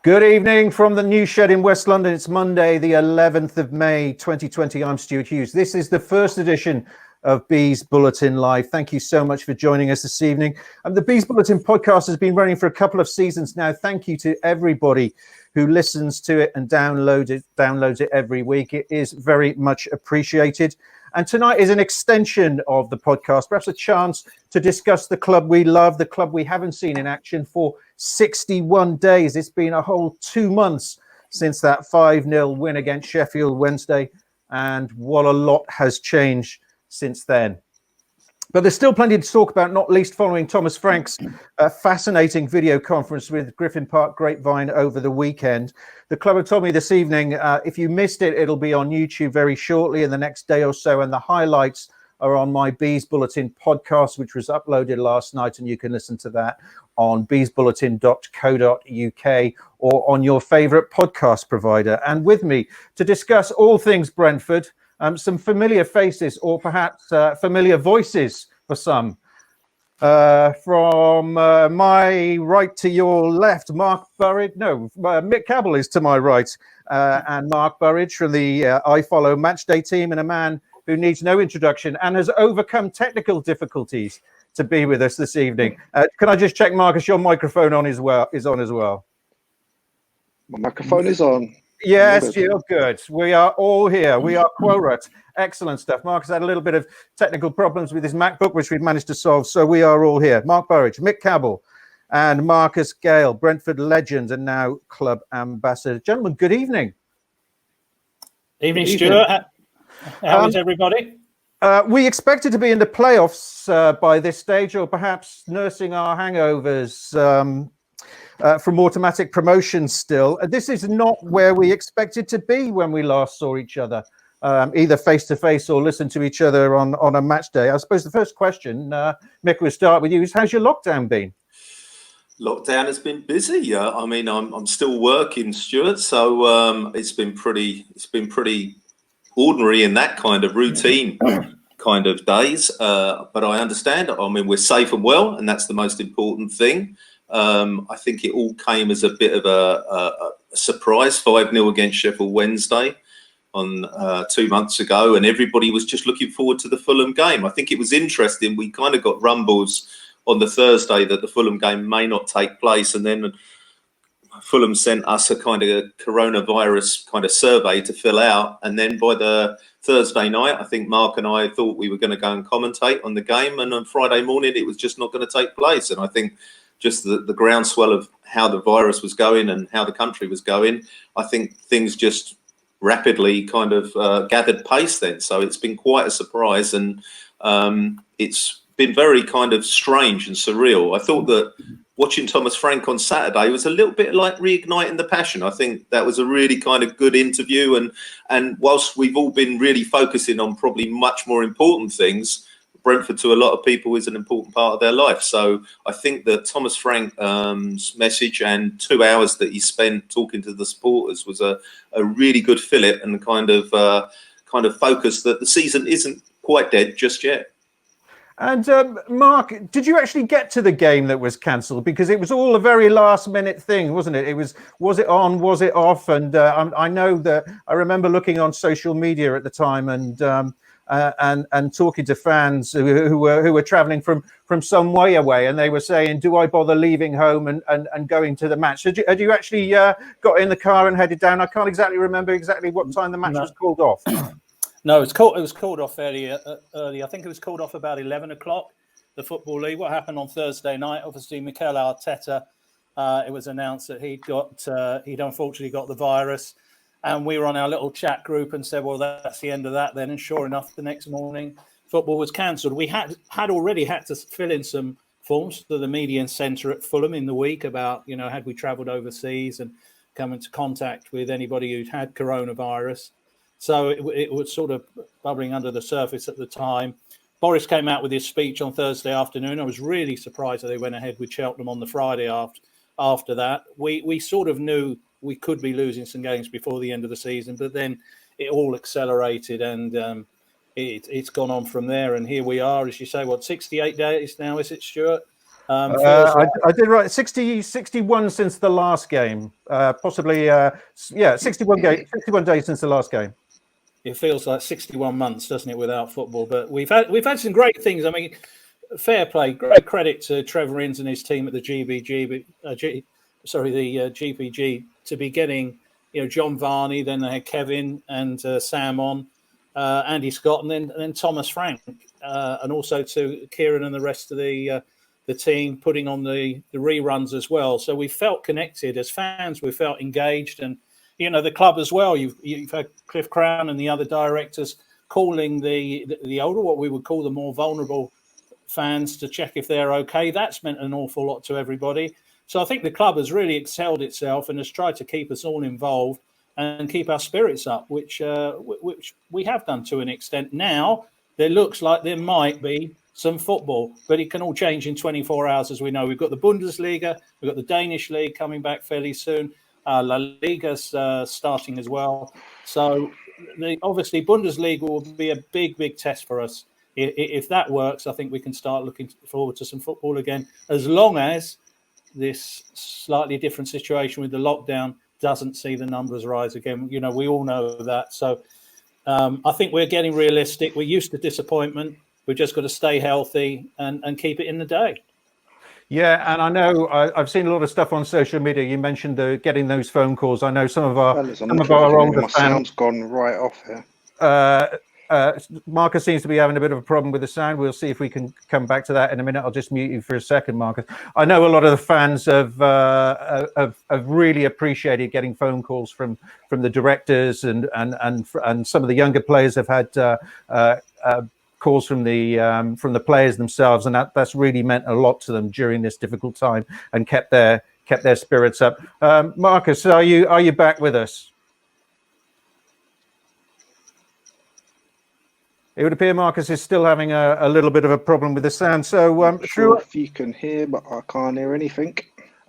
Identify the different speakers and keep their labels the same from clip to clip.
Speaker 1: Good evening from the new shed in West London. It's Monday, the 11th of May, 2020. I'm Stuart Hughes. This is the first edition of Bees Bulletin Live. Thank you so much for joining us this evening. The Bees Bulletin podcast has been running for a couple of seasons now. Thank you to everybody who listens to it and downloads it every week. It is very much appreciated. And tonight is an extension of the podcast, perhaps a chance to discuss the club we love, the club we haven't seen in action for 61 days. It's been a whole 2 months since that 5-0 win against Sheffield Wednesday, and what a lot has changed since then. But there's still plenty to talk about, not least following Thomas Frank's fascinating video conference with Griffin Park Grapevine over the weekend. The club have told me this evening, if you missed it, it'll be on YouTube very shortly in the next day or so. And the highlights are on my Bees Bulletin podcast, which was uploaded last night. And you can listen to that on beesbulletin.co.uk or on your favorite podcast provider. And with me to discuss all things Brentford, some familiar faces, or perhaps familiar voices for some. From my right to your left, Mick CABBLE is to my right, and Mark Burridge from the iFollow Matchday team, and a man who needs no introduction and has overcome technical difficulties to be with us this evening. Can I just check, Marcus, your microphone is on as well?
Speaker 2: My microphone is on.
Speaker 1: Yes, you're good. We are all here. We are quorate. Excellent stuff. Marcus had a little bit of technical problems with his MacBook, which we've managed to solve. So we are all here. Mark Burridge, Mick CABBLE, and Marcus GAYLE, Brentford legend and now club ambassador. Gentlemen, good evening.
Speaker 3: Evening, Stuart. How is everybody?
Speaker 1: We expected to be in the playoffs by this stage, or perhaps nursing our hangovers from automatic promotion still. This is not where we expected to be when we last saw each other, either face-to-face or listen to each other on a match day. I suppose the first question, Mick, we'll start with you, is how's your lockdown been?
Speaker 4: Lockdown has been busy. I mean, I'm still working, Stuart, so it's been pretty ordinary in that kind of routine kind of days. But I understand. I mean, we're safe and well, and that's the most important thing. I think it all came as a bit of a surprise, 5-0 against Sheffield Wednesday on 2 months ago, and everybody was just looking forward to the Fulham game. I think it was interesting. We kind of got rumbles on the Thursday that the Fulham game may not take place, and then Fulham sent us a kind of coronavirus kind of survey to fill out, and then by the Thursday night, I think Mark and I thought we were going to go and commentate on the game, and on Friday morning it was just not going to take place. And I think just the groundswell of how the virus was going and how the country was going, I think things just rapidly kind of gathered pace then. So it's been quite a surprise, and it's been very kind of strange and surreal. I thought that watching Thomas Frank on Saturday was a little bit like reigniting the passion. I think that was a really kind of good interview. And whilst we've all been really focusing on probably much more important things, Brentford to a lot of people is an important part of their life. So I think that Thomas Frank's message and 2 hours that he spent talking to the supporters was a really good fillip, and kind of focus that the season isn't quite dead just yet.
Speaker 1: And Mark, did you actually get to the game that was cancelled? Because it was all a very last-minute thing, wasn't it? It was it on, was it off? And I know that I remember looking on social media at the time and talking to fans who were travelling from some way away, and they were saying, "Do I bother leaving home and going to the match?" Had you actually got in the car and headed down? I can't exactly remember what time the match was called off.
Speaker 3: No, it was called off fairly early. I think it was called off about 11 o'clock, the Football League. What happened on Thursday night, obviously, Mikel Arteta, it was announced that he'd unfortunately got the virus. And we were on our little chat group and said, well, that's the end of that then. And sure enough, the next morning, football was cancelled. We had already had to fill in some forms to the media centre at Fulham in the week about, had we travelled overseas and come into contact with anybody who'd had coronavirus. So it was sort of bubbling under the surface at the time. Boris came out with his speech on Thursday afternoon. I was really surprised that they went ahead with Cheltenham on the Friday after that. We sort of knew we could be losing some games before the end of the season, but then it all accelerated, and it's gone on from there. And here we are, as you say, 68 days now, is it, Stuart? Feels like,
Speaker 1: I did right. 61 since the last game, possibly. Yeah, 61 days since the last game.
Speaker 3: it feels like 61 months, doesn't it, without football? But we've had some great things. I mean, fair play, great credit to Trevor Inns and his team at the GPG to be getting, John Varney. Then they had Kevin and Sam on, Andy Scott, and then Thomas Frank, and also to Kieran and the rest of the team putting on the reruns as well. So we felt connected as fans. We felt engaged, and the club as well. You've had Cliff Crown and the other directors calling the older, what we would call the more vulnerable fans, to check if they're okay. That's meant an awful lot to everybody. So I think the club has really excelled itself and has tried to keep us all involved and keep our spirits up, which we have done to an extent. Now there looks like there might be some football, but it can all change in 24 hours, as we know. We've got the Bundesliga, we've got the Danish league coming back fairly soon. La Liga's starting as well. So obviously Bundesliga will be a big test for us. If that works, I think we can start looking forward to some football again, as long as this slightly different situation with the lockdown doesn't see the numbers rise again. We all know that. So I think we're getting realistic. We're used to disappointment. We've just got to stay healthy and keep it in the day.
Speaker 1: Yeah, and I know I've seen a lot of stuff on social media. You mentioned getting those phone calls. I know some of our older fans.
Speaker 2: Sound's gone right off here.
Speaker 1: Marcus seems to be having a bit of a problem with the sound. We'll see if we can come back to that in a minute. I'll just mute you for a second, Marcus. I know a lot of the fans have really appreciated getting phone calls from the directors, and some of the younger players have had calls from the players themselves, and that's really meant a lot to them during this difficult time and kept their spirits up. Marcus, are you back with us? It would appear Marcus is still having a little bit of a problem with the sound. So
Speaker 2: sure if you can hear, but I can't hear anything.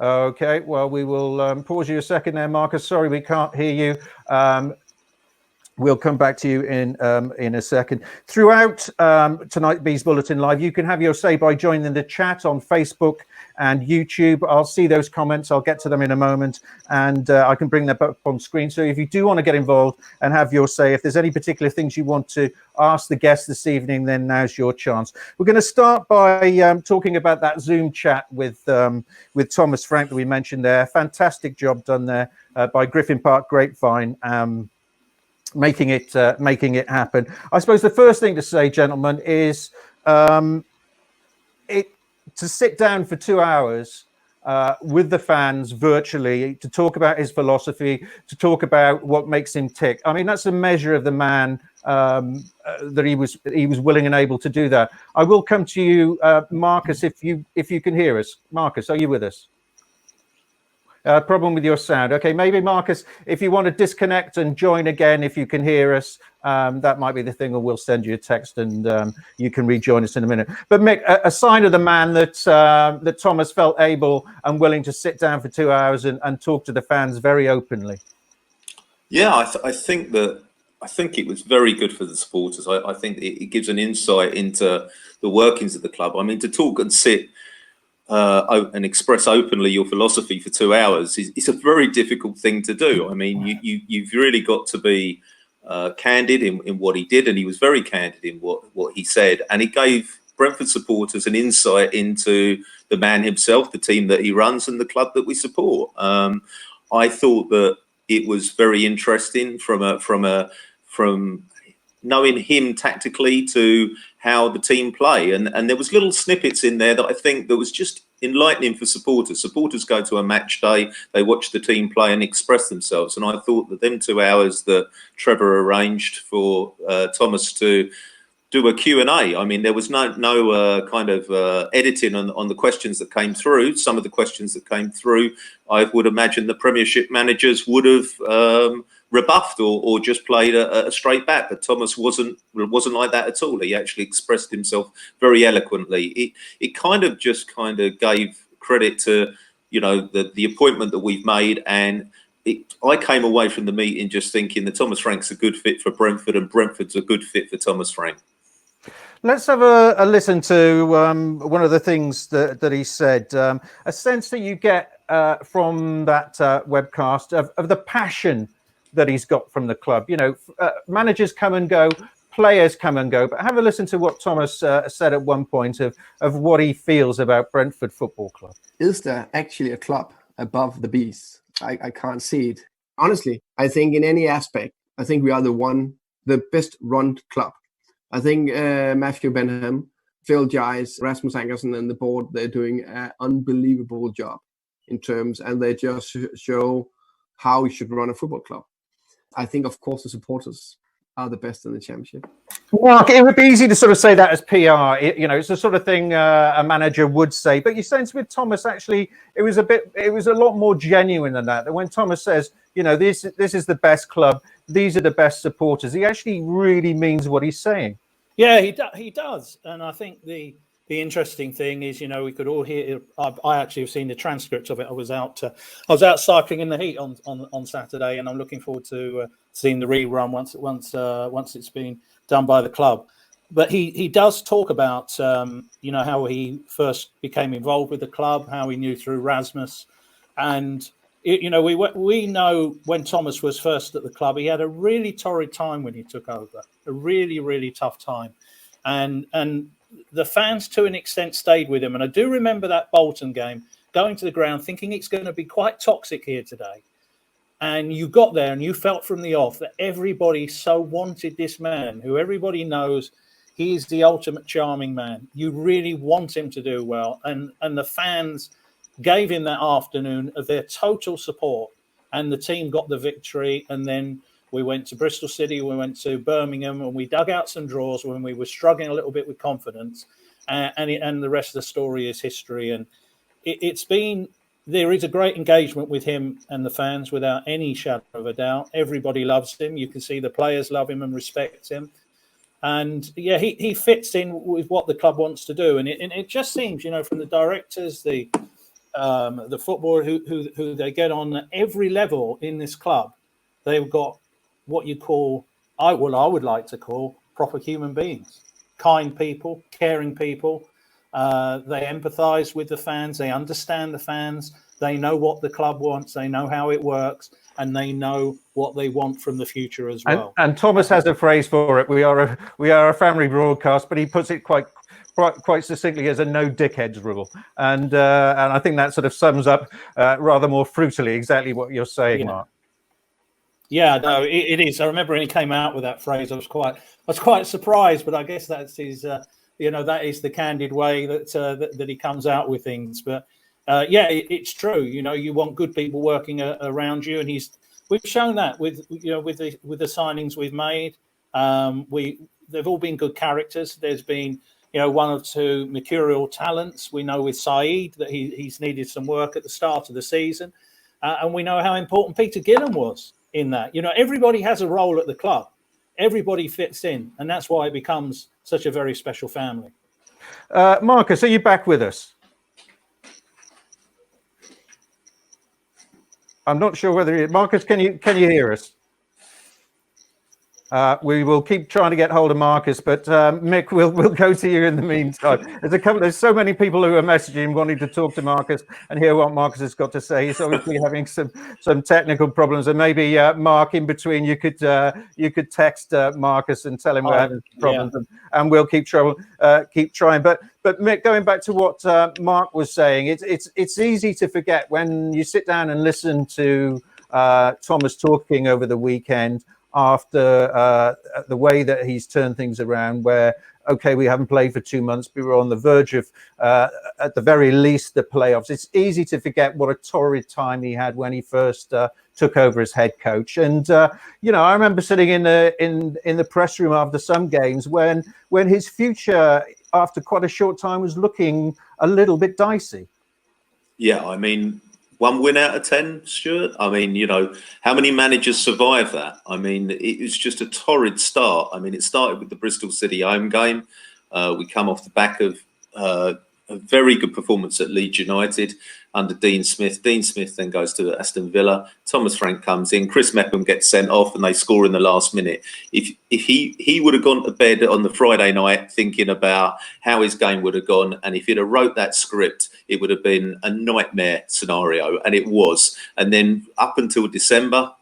Speaker 1: Okay, well, we will pause you a second there, Marcus. Sorry, we can't hear you. We'll come back to you in a second. Throughout tonight, Bees Bulletin Live, you can have your say by joining the chat on Facebook and YouTube. I'll see those comments. I'll get to them in a moment, and I can bring them up on screen. So if you do want to get involved and have your say, if there's any particular things you want to ask the guests this evening, then now's your chance. We're going to start by talking about that Zoom chat with Thomas Frank that we mentioned there. Fantastic job done there by Griffin Park Grapevine. Making it happen. I suppose the first thing to say, gentlemen, is to sit down for 2 hours with the fans virtually to talk about his philosophy, to talk about what makes him tick. I mean, that's a measure of the man that he was willing and able to do that. I will come to you, Marcus, if you can hear us. Marcus, are you with us? Problem with your sound. Okay, maybe Marcus, if you want to disconnect and join again, if you can hear us, that might be the thing, or we'll send you a text and you can rejoin us in a minute. But Mick, a sign of the man that Thomas felt able and willing to sit down for 2 hours and talk to the fans very openly.
Speaker 4: Yeah, I think it was very good for the supporters. I think it gives an insight into the workings of the club. I mean, to talk and sit and express openly your philosophy for 2 hours is a very difficult thing to do. I mean, you've really got to be candid in what he did, and he was very candid in what he said, and it gave Brentford supporters an insight into the man himself, the team that he runs, and the club that we support. I thought that it was very interesting from knowing him tactically to how the team play, and there was little snippets in there that I think that was just enlightening for supporters. Supporters go to a match day, they watch the team play and express themselves, and I thought that them 2 hours that Trevor arranged for Thomas to do a Q&A. I mean, there was no kind of editing on the questions that came through. Some of the questions that came through, I would imagine the Premiership managers would have rebuffed or just played a straight bat, but Thomas wasn't like that at all. He actually expressed himself very eloquently. It kind of gave credit to the appointment that we've made, and I came away from the meeting just thinking that Thomas Frank's a good fit for Brentford, and Brentford's a good fit for Thomas Frank.
Speaker 1: Let's have a listen to one of the things that he said. A sense that you get from that webcast of the passion that he's got from the club. You know, managers come and go, players come and go, but have a listen to what Thomas said at one point of what he feels about Brentford Football Club.
Speaker 5: Is there actually a club above the bees? I can't see it. Honestly, I think in any aspect, I think we are the best run club. I think Matthew Benham, Phil Giles, Rasmus Ankersen and the board, they're doing an unbelievable job in terms, and they just show how you should run a football club. I think, of course, the supporters are the best in the championship.
Speaker 1: Mark, it would be easy to sort of say that as PR. You know, it's the sort of thing a manager would say. But you sense with Thomas, actually, it was a lot more genuine than that. That when Thomas says, you know, this is the best club, these are the best supporters, he actually really means what he's saying.
Speaker 3: Yeah, he does. And I think the interesting thing is, you know, we could all hear. I actually have seen the transcript of it. I was out cycling in the heat on Saturday, and I'm looking forward to seeing the rerun once it's been done by the club. But he does talk about you know, how he first became involved with the club, how he knew through Rasmus, and you know, we know when Thomas was first at the club, he had a really torrid time when he took over, a really tough time, and the fans to an extent stayed with him. And I do remember that Bolton game, going to the ground thinking it's going to be quite toxic here today. And you got there and you felt from the off that everybody so wanted this man, who everybody knows he is the ultimate charming man. You really want him to do well. And the fans gave him that afternoon of their total support. And the team got the victory. And then we went to Bristol City, we went to Birmingham, and we dug out some draws when we were struggling a little bit with confidence. And the rest of the story is history. And there is a great engagement with him and the fans without any shadow of a doubt. Everybody loves him. You can see the players love him and respect him. And yeah, he fits in with what the club wants to do. And it just seems, you know, from the directors, the footballer who they get on at every level in this club, they've got what you call, I would like to call proper human beings, kind people, caring people. They empathize with the fans. They understand the fans. They know what the club wants. They know how it works, and they know what they want from the future as well.
Speaker 1: And Thomas has a phrase for it. We are a family broadcast, but he puts it quite succinctly as a no dickheads rule. And I think that sort of sums up rather more fruitily exactly what you're saying, Mark.
Speaker 3: Yeah, no, it is. I remember when he came out with that phrase, I was quite surprised, but I guess that's his, you know, that is the candid way that he comes out with things. But yeah, it's true. You know, you want good people working around you, and we've shown that with the signings we've made. They've all been good characters. There's been, you know, one or two mercurial talents. We know with Saeed that he's needed some work at the start of the season, and we know how important Peter Gillen was in that. You know, everybody has a role at the club. Everybody fits in, and that's why it becomes such a very special family.
Speaker 1: Marcus, are you back with us? I'm not sure whether Marcus, can you hear us? We will keep trying to get hold of Marcus, but Mick, we'll go to you in the meantime. There's so many people who are messaging wanting to talk to Marcus and hear what Marcus has got to say. He's obviously having some technical problems, and maybe Mark, in between, you could text Marcus and tell him we're having problems, and we'll keep trying. But Mick, going back to what Mark was saying, it's easy to forget when you sit down and listen to Thomas talking over the weekend, after the way that he's turned things around, where, okay, we haven't played for 2 months, but we're on the verge of, at the very least, the playoffs. It's easy to forget what a torrid time he had when he first took over as head coach. And, you know, I remember sitting in the press room after some games when his future, after quite a short time, was looking a little bit dicey. Yeah,
Speaker 4: I mean, 1 win out of 10, Stuart. I mean, you know, how many managers survive that? I mean, it was just a torrid start. I mean, it started with the Bristol City home game. We come off the back of a very good performance at Leeds United under Dean Smith. Dean Smith then goes to Aston Villa. Thomas Frank comes in. Chris Meckham gets sent off, and they score in the last minute. If he would have gone to bed on the Friday night thinking about how his game would have gone, and if he'd have wrote that script, it would have been a nightmare scenario, and it was. And then up until December,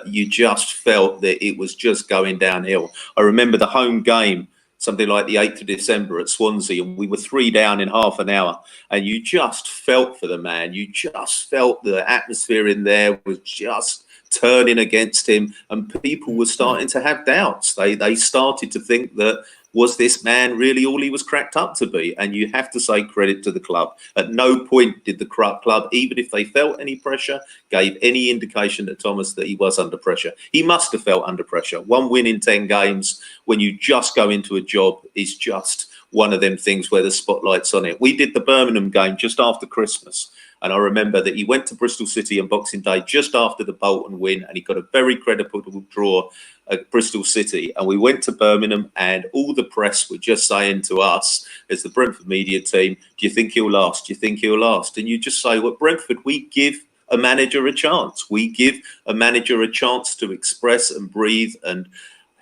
Speaker 4: you just felt that it was just going downhill. I remember the home game, something like the 8th of December at Swansea, and we were 3 down in half an hour, and you just felt for the man. You just felt the atmosphere in there was just turning against him, and people were starting to have doubts. They started to think that, was this man really all he was cracked up to be? And you have to say credit to the club. At no point did the club, even if they felt any pressure, gave any indication to Thomas that he was under pressure. He must have felt under pressure. 1 win in 10 games when you just go into a job is just one of them things where the spotlight's on it. We did the Birmingham game just after Christmas, and I remember that he went to Bristol City on Boxing Day just after the Bolton win, and he got a very credible draw at Bristol City. And we went to Birmingham, and all the press were just saying to us, as the Brentford media team, do you think he'll last? Do you think he'll last? And you just say, well, Brentford, we give a manager a chance. We give a manager a chance to express and breathe, and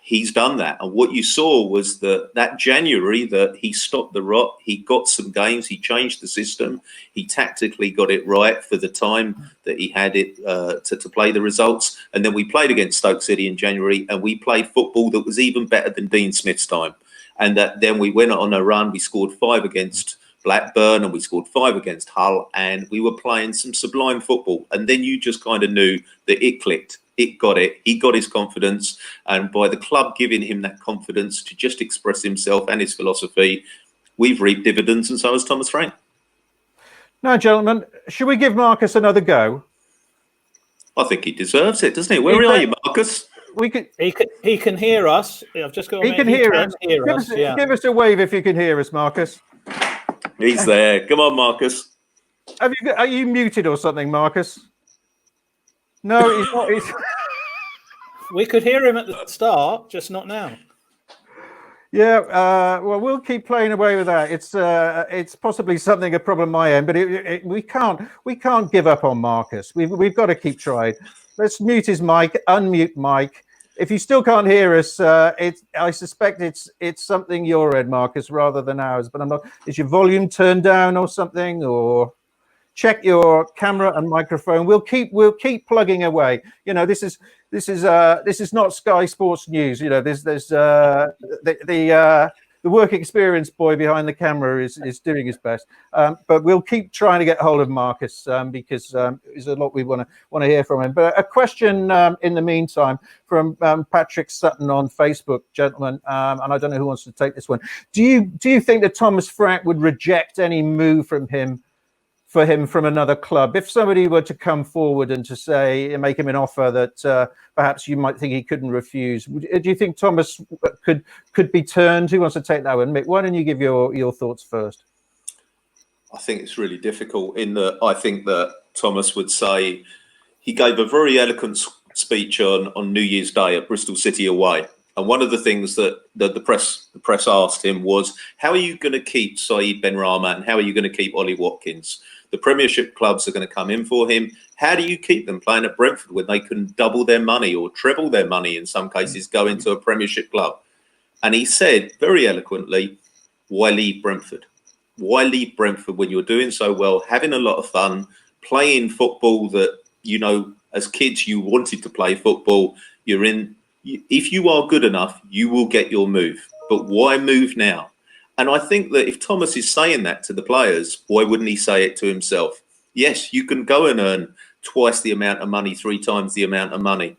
Speaker 4: he's done that. And what you saw was that January that he stopped the rot, he got some games, he changed the system, he tactically got it right for the time that he had it to play the results. And then we played against Stoke City in January, and we played football that was even better than Dean Smith's time. And then we went on a run, we scored 5 against Blackburn, and we scored 5 against Hull, and we were playing some sublime football. And then you just kind of knew that it clicked. It got it. He got his confidence, and by the club giving him that confidence to just express himself and his philosophy, we've reaped dividends, and so has Thomas Frank.
Speaker 1: Now, gentlemen, should we give Marcus another go?
Speaker 4: I think he deserves it, doesn't he? Where are you, Marcus?
Speaker 1: We could.
Speaker 3: He can hear us. I've just got.
Speaker 1: He can hear us. Give us a wave if you can hear us, Marcus.
Speaker 4: He's there. Come on, Marcus.
Speaker 1: Are you muted or something, Marcus? No, he's not.
Speaker 3: We could hear him at the start, just not now.
Speaker 1: Yeah, well, we'll keep playing away with that. It's possibly a problem on my end, but we can't give up on Marcus. We've got to keep trying. Let's mute his mic, unmute Mike. If you still can't hear us, I suspect it's something your end, Marcus, rather than ours. But I'm not. Is your volume turned down or something? Or check your camera and microphone. We'll keep plugging away. You know, this is not Sky Sports News. You know, there's the work experience boy behind the camera is doing his best. But we'll keep trying to get hold of Marcus because there's a lot we want to hear from him. But a question in the meantime from Patrick Sutton on Facebook, gentlemen, and I don't know who wants to take this one. Do you think that Thomas Frank would reject any move from him from another club? If somebody were to come forward and to say and make him an offer that perhaps you might think he couldn't refuse, do you think Thomas could be turned? Who wants to take that one? Mick, why don't you give your thoughts first?
Speaker 4: I think it's really difficult in that I think that Thomas would say, he gave a very eloquent speech on New Year's Day at Bristol City away. And one of the things that the press asked him was, how are you going to keep Saeed Benrahma and how are you going to keep Ollie Watkins? The Premiership clubs are going to come in for him. How do you keep them playing at Brentford when they can double their money or treble their money in some cases, go into a Premiership club? And he said very eloquently, why leave Brentford? Why leave Brentford when you're doing so well, having a lot of fun, playing football that, you know, as kids you wanted to play football. If you are good enough, you will get your move. But why move now? And I think that if Thomas is saying that to the players, why wouldn't he say it to himself? Yes, you can go and earn twice the amount of money, 3 times the amount of money.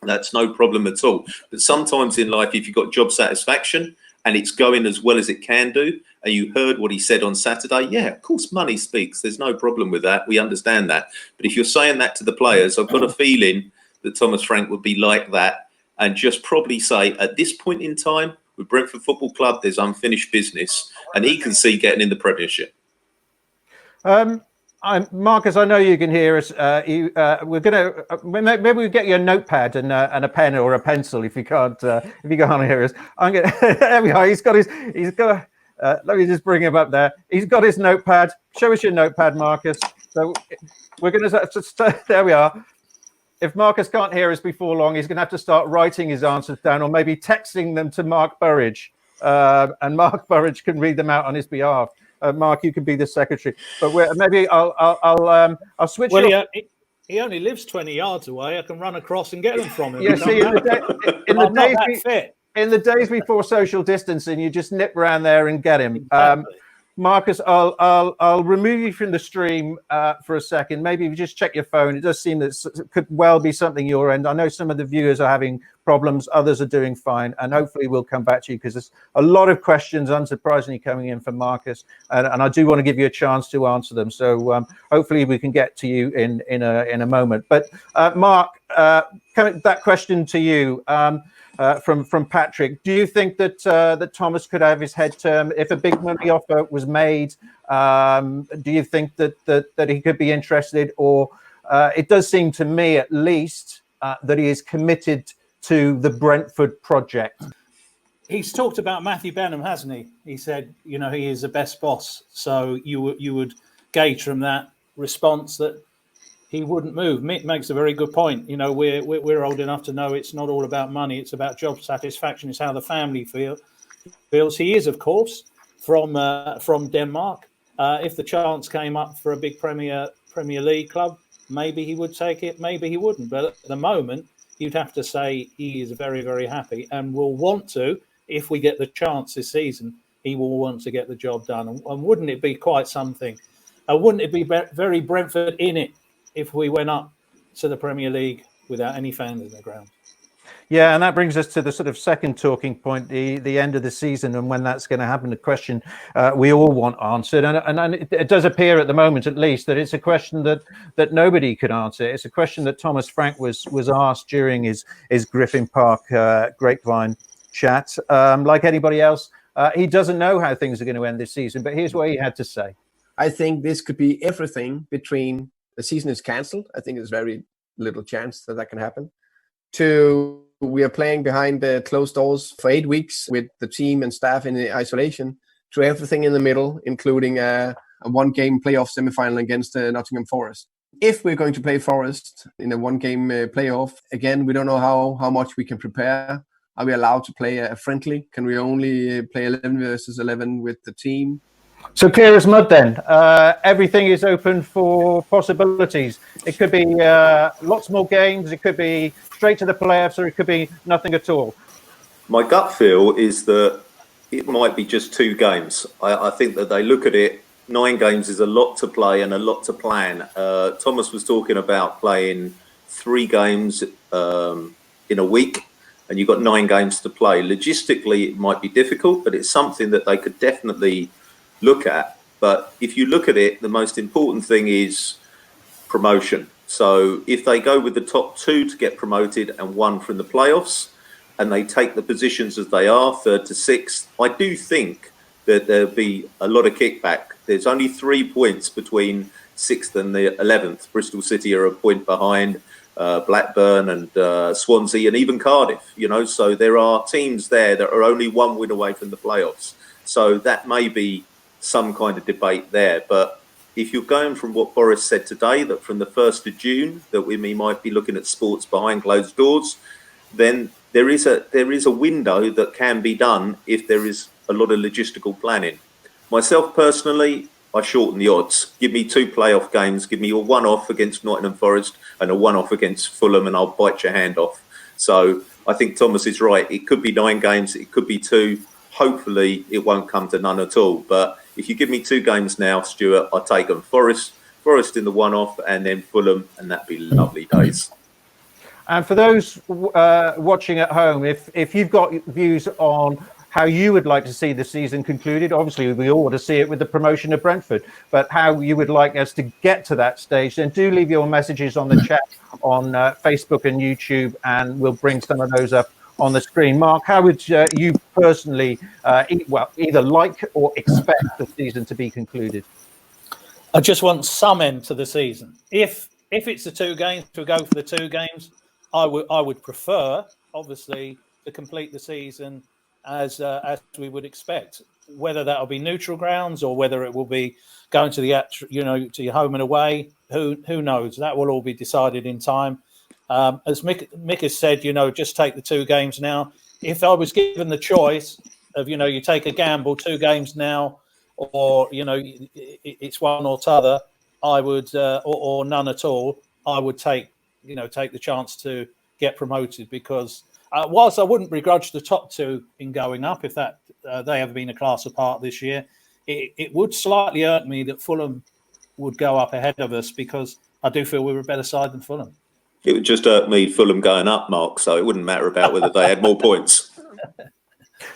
Speaker 4: That's no problem at all. But sometimes in life, if you've got job satisfaction and it's going as well as it can do, and you heard what he said on Saturday, yeah, of course, money speaks. There's no problem with that. We understand that. But if you're saying that to the players, I've got a feeling that Thomas Frank would be like that and just probably say, at this point in time, with Brentford Football Club, there's unfinished business, and he can see getting in the Premiership.
Speaker 1: Marcus, I know you can hear us. We're gonna maybe we get you a notepad and a pen or a pencil if you can't hear us. There we are. He's got Let me just bring him up there. He's got his notepad. Show us your notepad, Marcus. So we're going to, there we are. If Marcus can't hear us before long, he's going to have to start writing his answers down or maybe texting them to Mark Burridge. And Mark Burridge can read them out on his behalf. Mark, you can be the secretary. But maybe I'll switch.
Speaker 3: Well, he only lives 20 yards away. I can run across and get them from him.
Speaker 1: Yeah, see, in the days before social distancing, you just nip around there and get him.
Speaker 3: Exactly.
Speaker 1: Marcus, I'll remove you from the stream for a second. Maybe if you just check your phone. It does seem that it could well be something your end. I know some of the viewers are having problems. Others are doing fine. And hopefully we'll come back to you because there's a lot of questions, unsurprisingly, coming in from Marcus. And I do want to give you a chance to answer them. So hopefully we can get to you in a moment. But Mark, that question to you. From Patrick, do you think that that Thomas could have his head turned if a big money offer was made? Do you think that he could be interested, or it does seem to me, at least, that he is committed to the Brentford project?
Speaker 3: He's talked about Matthew Benham, hasn't he? He said, you know, he is the best boss. So you would gauge from that response that he wouldn't move. Mick makes a very good point. You know, we're old enough to know it's not all about money. It's about job satisfaction. It's how the family feels. He is, of course, from Denmark. If the chance came up for a big Premier League club, maybe he would take it. Maybe he wouldn't. But at the moment, you'd have to say he is very, very happy and will want to. If we get the chance this season, he will want to get the job done. And wouldn't it be quite something? Wouldn't it be very Brentford in it if we went up to the Premier League without any fans in the ground?
Speaker 1: Yeah, and that brings us to the sort of second talking point, the end of the season and when that's going to happen, the question we all want answered. And it does appear at the moment, at least, that it's a question that nobody could answer. It's a question that Thomas Frank was asked during his Griffin Park grapevine chat. Like anybody else, he doesn't know how things are going to end this season, but here's what he had to say.
Speaker 5: I think this could be everything between the season is cancelled. I think there's very little chance that can happen. To we are playing behind the closed doors for 8 weeks with the team and staff in the isolation. To everything in the middle, including a one-game playoff semi-final against Nottingham Forest. If we're going to play Forest in a one-game playoff, again, we don't know how much we can prepare. Are we allowed to play a friendly? Can we only play 11 versus 11 with the team?
Speaker 1: So clear as mud then. Everything is open for possibilities. It could be lots more games. It could be straight to the playoffs, or it could be nothing at all.
Speaker 4: My gut feel is that it might be just 2 games. I think that they look at it, 9 games is a lot to play and a lot to plan. Thomas was talking about playing 3 games in a week, and you've got 9 games to play. Logistically, it might be difficult, but it's something that they could definitely look at. But if you look at it, the most important thing is promotion. So if they go with the top 2 to get promoted and 1 from the playoffs, and they take the positions as they are, 3rd to 6th, I do think that there'll be a lot of kickback. There's only 3 points between 6th and the 11th. Bristol City are a point behind, Blackburn and Swansea and even Cardiff, you know, so there are teams there that are only 1 win away from the playoffs. So that may be some kind of debate there. But if you're going from what Boris said today, that from the 1st of June, that we might be looking at sports behind closed doors, then there is a window that can be done if there is a lot of logistical planning. Myself personally, I shorten the odds. Give me 2 playoff games. Give me a one-off against Nottingham Forest and a one-off against Fulham, and I'll bite your hand off. So I think Thomas is right. It could be 9 games. It could be 2. Hopefully it won't come to none at all. But if you give me 2 games now, Stuart, I'll take them. Forest in the one-off, and then Fulham, and that'd be lovely days.
Speaker 1: And for those watching at home, if you've got views on how you would like to see the season concluded, obviously we all want to see it with the promotion of Brentford, but how you would like us to get to that stage, then do leave your messages on the chat on Facebook and YouTube, and we'll bring some of those up on the screen. Mark, how would you personally either like or expect the season to be concluded?
Speaker 3: I just want some end to the season. If it's the 2 games, to go for the 2 games, I would prefer, obviously, to complete the season as we would expect. whether that'll be neutral grounds or whether it will be going to the to your home and away, who knows? That will all be decided in time. As Mick has said, just take the 2 games now. If I was given the choice of, you take a gamble, 2 games now, or it's one or t'other, I would, or none at all, I would take the chance to get promoted, because whilst I wouldn't begrudge the top 2 in going up if that they have been a class apart this year, it would slightly hurt me that Fulham would go up ahead of us, because I do feel we were a better side than Fulham.
Speaker 4: It would just hurt me, Fulham going up, Mark, so it wouldn't matter about whether they had more points.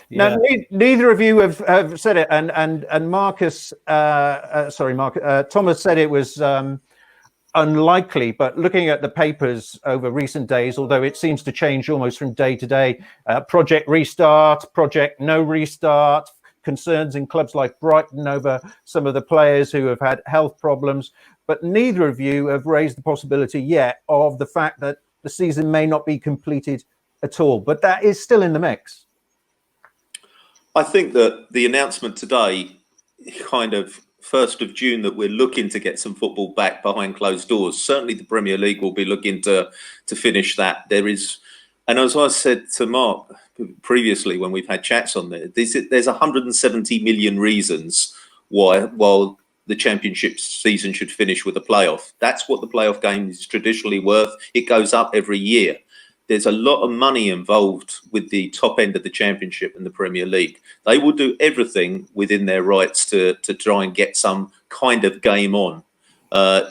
Speaker 1: Now, neither of you have said it, and Marcus, Mark, Thomas said it was unlikely, but looking at the papers over recent days, although it seems to change almost from day to day, project restart, project no restart, concerns in clubs like Brighton over some of the players who have had health problems, but neither of you have raised the possibility yet of the fact that the season may not be completed at all, but that is still in the mix.
Speaker 4: I think that the announcement today, kind of 1st of June, that we're looking to get some football back behind closed doors. Certainly the Premier League will be looking to finish that. There is, and as I said to Mark previously when we've had chats on there, there's 170 million reasons why the Championship season should finish with a playoff. That's what the playoff game is traditionally worth. It goes up every year. There's a lot of money involved with the top end of the Championship and the Premier League. They will do everything within their rights to try and get some kind of game on.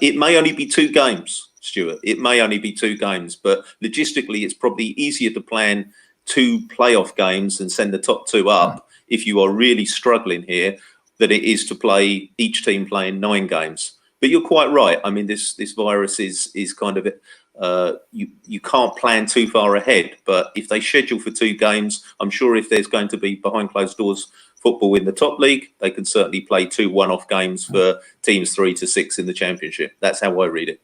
Speaker 4: It may only be 2 games, Stuart. It may only be 2 games, but logistically, it's probably easier to plan 2 playoff games and send the top 2 up if you are really struggling here than it is to play each team playing 9 games. But you're quite right. I mean, this virus is kind of you can't plan too far ahead. But if they schedule for 2 games, I'm sure if there's going to be behind closed doors football in the top league, they can certainly play 2 one-off games for teams 3 to 6 in the Championship. That's how I read it.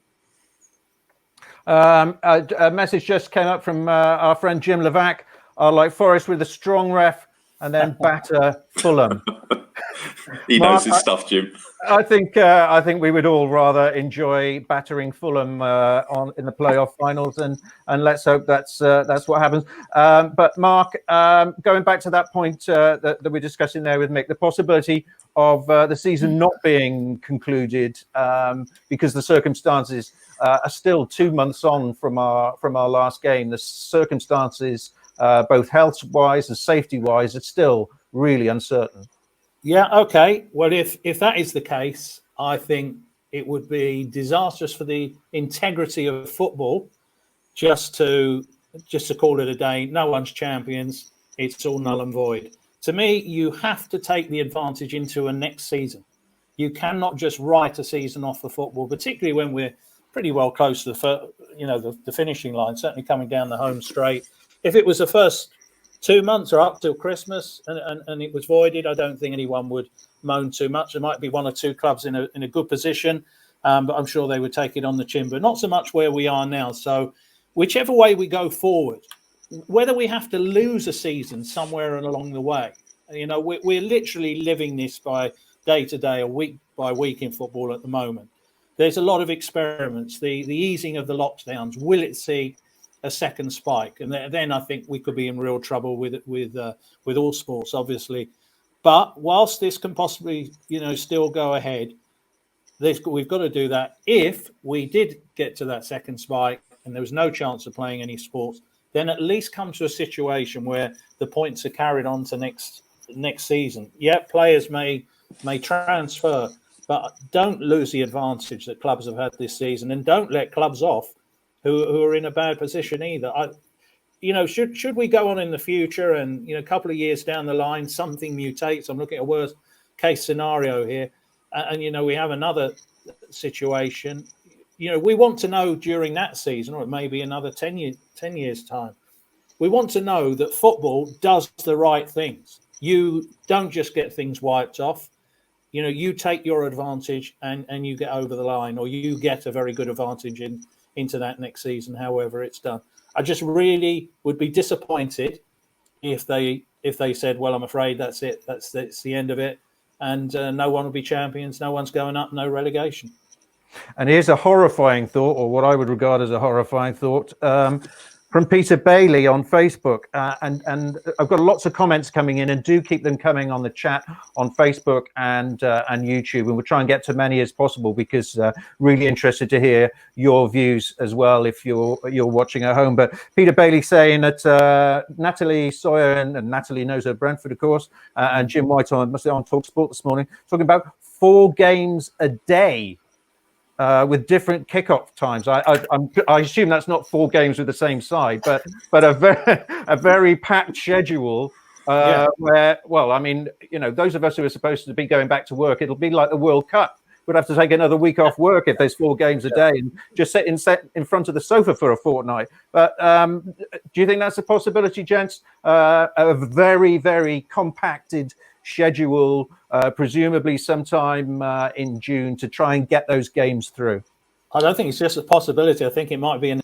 Speaker 1: A message just came up from our friend Jim Levac. I like Forest with a strong ref and then batter Fulham.
Speaker 4: He knows his stuff, Jim.
Speaker 1: I think we would all rather enjoy battering Fulham in the playoff finals, and let's hope that's what happens. But Mark, going back to that point that we're discussing there with Mick, the possibility of the season not being concluded because the circumstances are still 2 months on from our last game. The circumstances, both health-wise and safety-wise, are still really uncertain.
Speaker 3: Yeah, okay. Well, if that is the case, I think it would be disastrous for the integrity of football just to call it a day. No one's champions. It's all null and void. To me, you have to take the advantage into a next season. You cannot just write a season off for football, particularly when we're pretty well close to the finishing line, certainly coming down the home straight. If it was the first 2 months or up till Christmas and it was voided, I don't think anyone would moan too much. There might be 1 or 2 clubs in a good position, but I'm sure they would take it on the chin, but not so much where we are now. So whichever way we go forward, whether we have to lose a season somewhere along the way, we're literally living this by day to day or week by week in football at the moment. There's a lot of experiments. The easing of the lockdowns, will it see a second spike? And then I think we could be in real trouble with all sports, obviously. But whilst this can possibly, still go ahead, we've got to do that. If we did get to that second spike and there was no chance of playing any sports, then at least come to a situation where the points are carried on to next season. Yeah, players may transfer, but don't lose the advantage that clubs have had this season, and don't let clubs off who are in a bad position either. Should we go on in the future and, a couple of years down the line, something mutates? I'm looking at a worst case scenario here. And, we have another situation. We want to know during that season, or maybe another 10 years time, we want to know that football does the right things. You don't just get things wiped off. You take your advantage and you get over the line, or you get a very good advantage into that next season, however it's done. I just really would be disappointed if if they said, well, I'm afraid that's it, that's the end of it, and no one will be champions, no one's going up, no relegation.
Speaker 1: And here's a horrifying thought, or what I would regard as a horrifying thought, from Peter Bailey on Facebook. And I've got lots of comments coming in, and do keep them coming on the chat on Facebook and YouTube. And we'll try and get to many as possible, because really interested to hear your views as well if you're watching at home. But Peter Bailey saying that Natalie Sawyer, and Natalie knows her Brentford, of course, and Jim White on TalkSport this morning, talking about 4 games a day. With different kickoff times. I assume that's not 4 games with the same side, but a very packed schedule where, well, I mean, you know, those of us who are supposed to be going back to work, it'll be like the World Cup. We'd have to take another week off work if there's 4 games a day and just sit in front of the sofa for a fortnight. But do you think that's a possibility, gents? A very, very compacted schedule, presumably sometime in June, to try and get those games through?
Speaker 3: I don't think it's just a possibility. I think it might be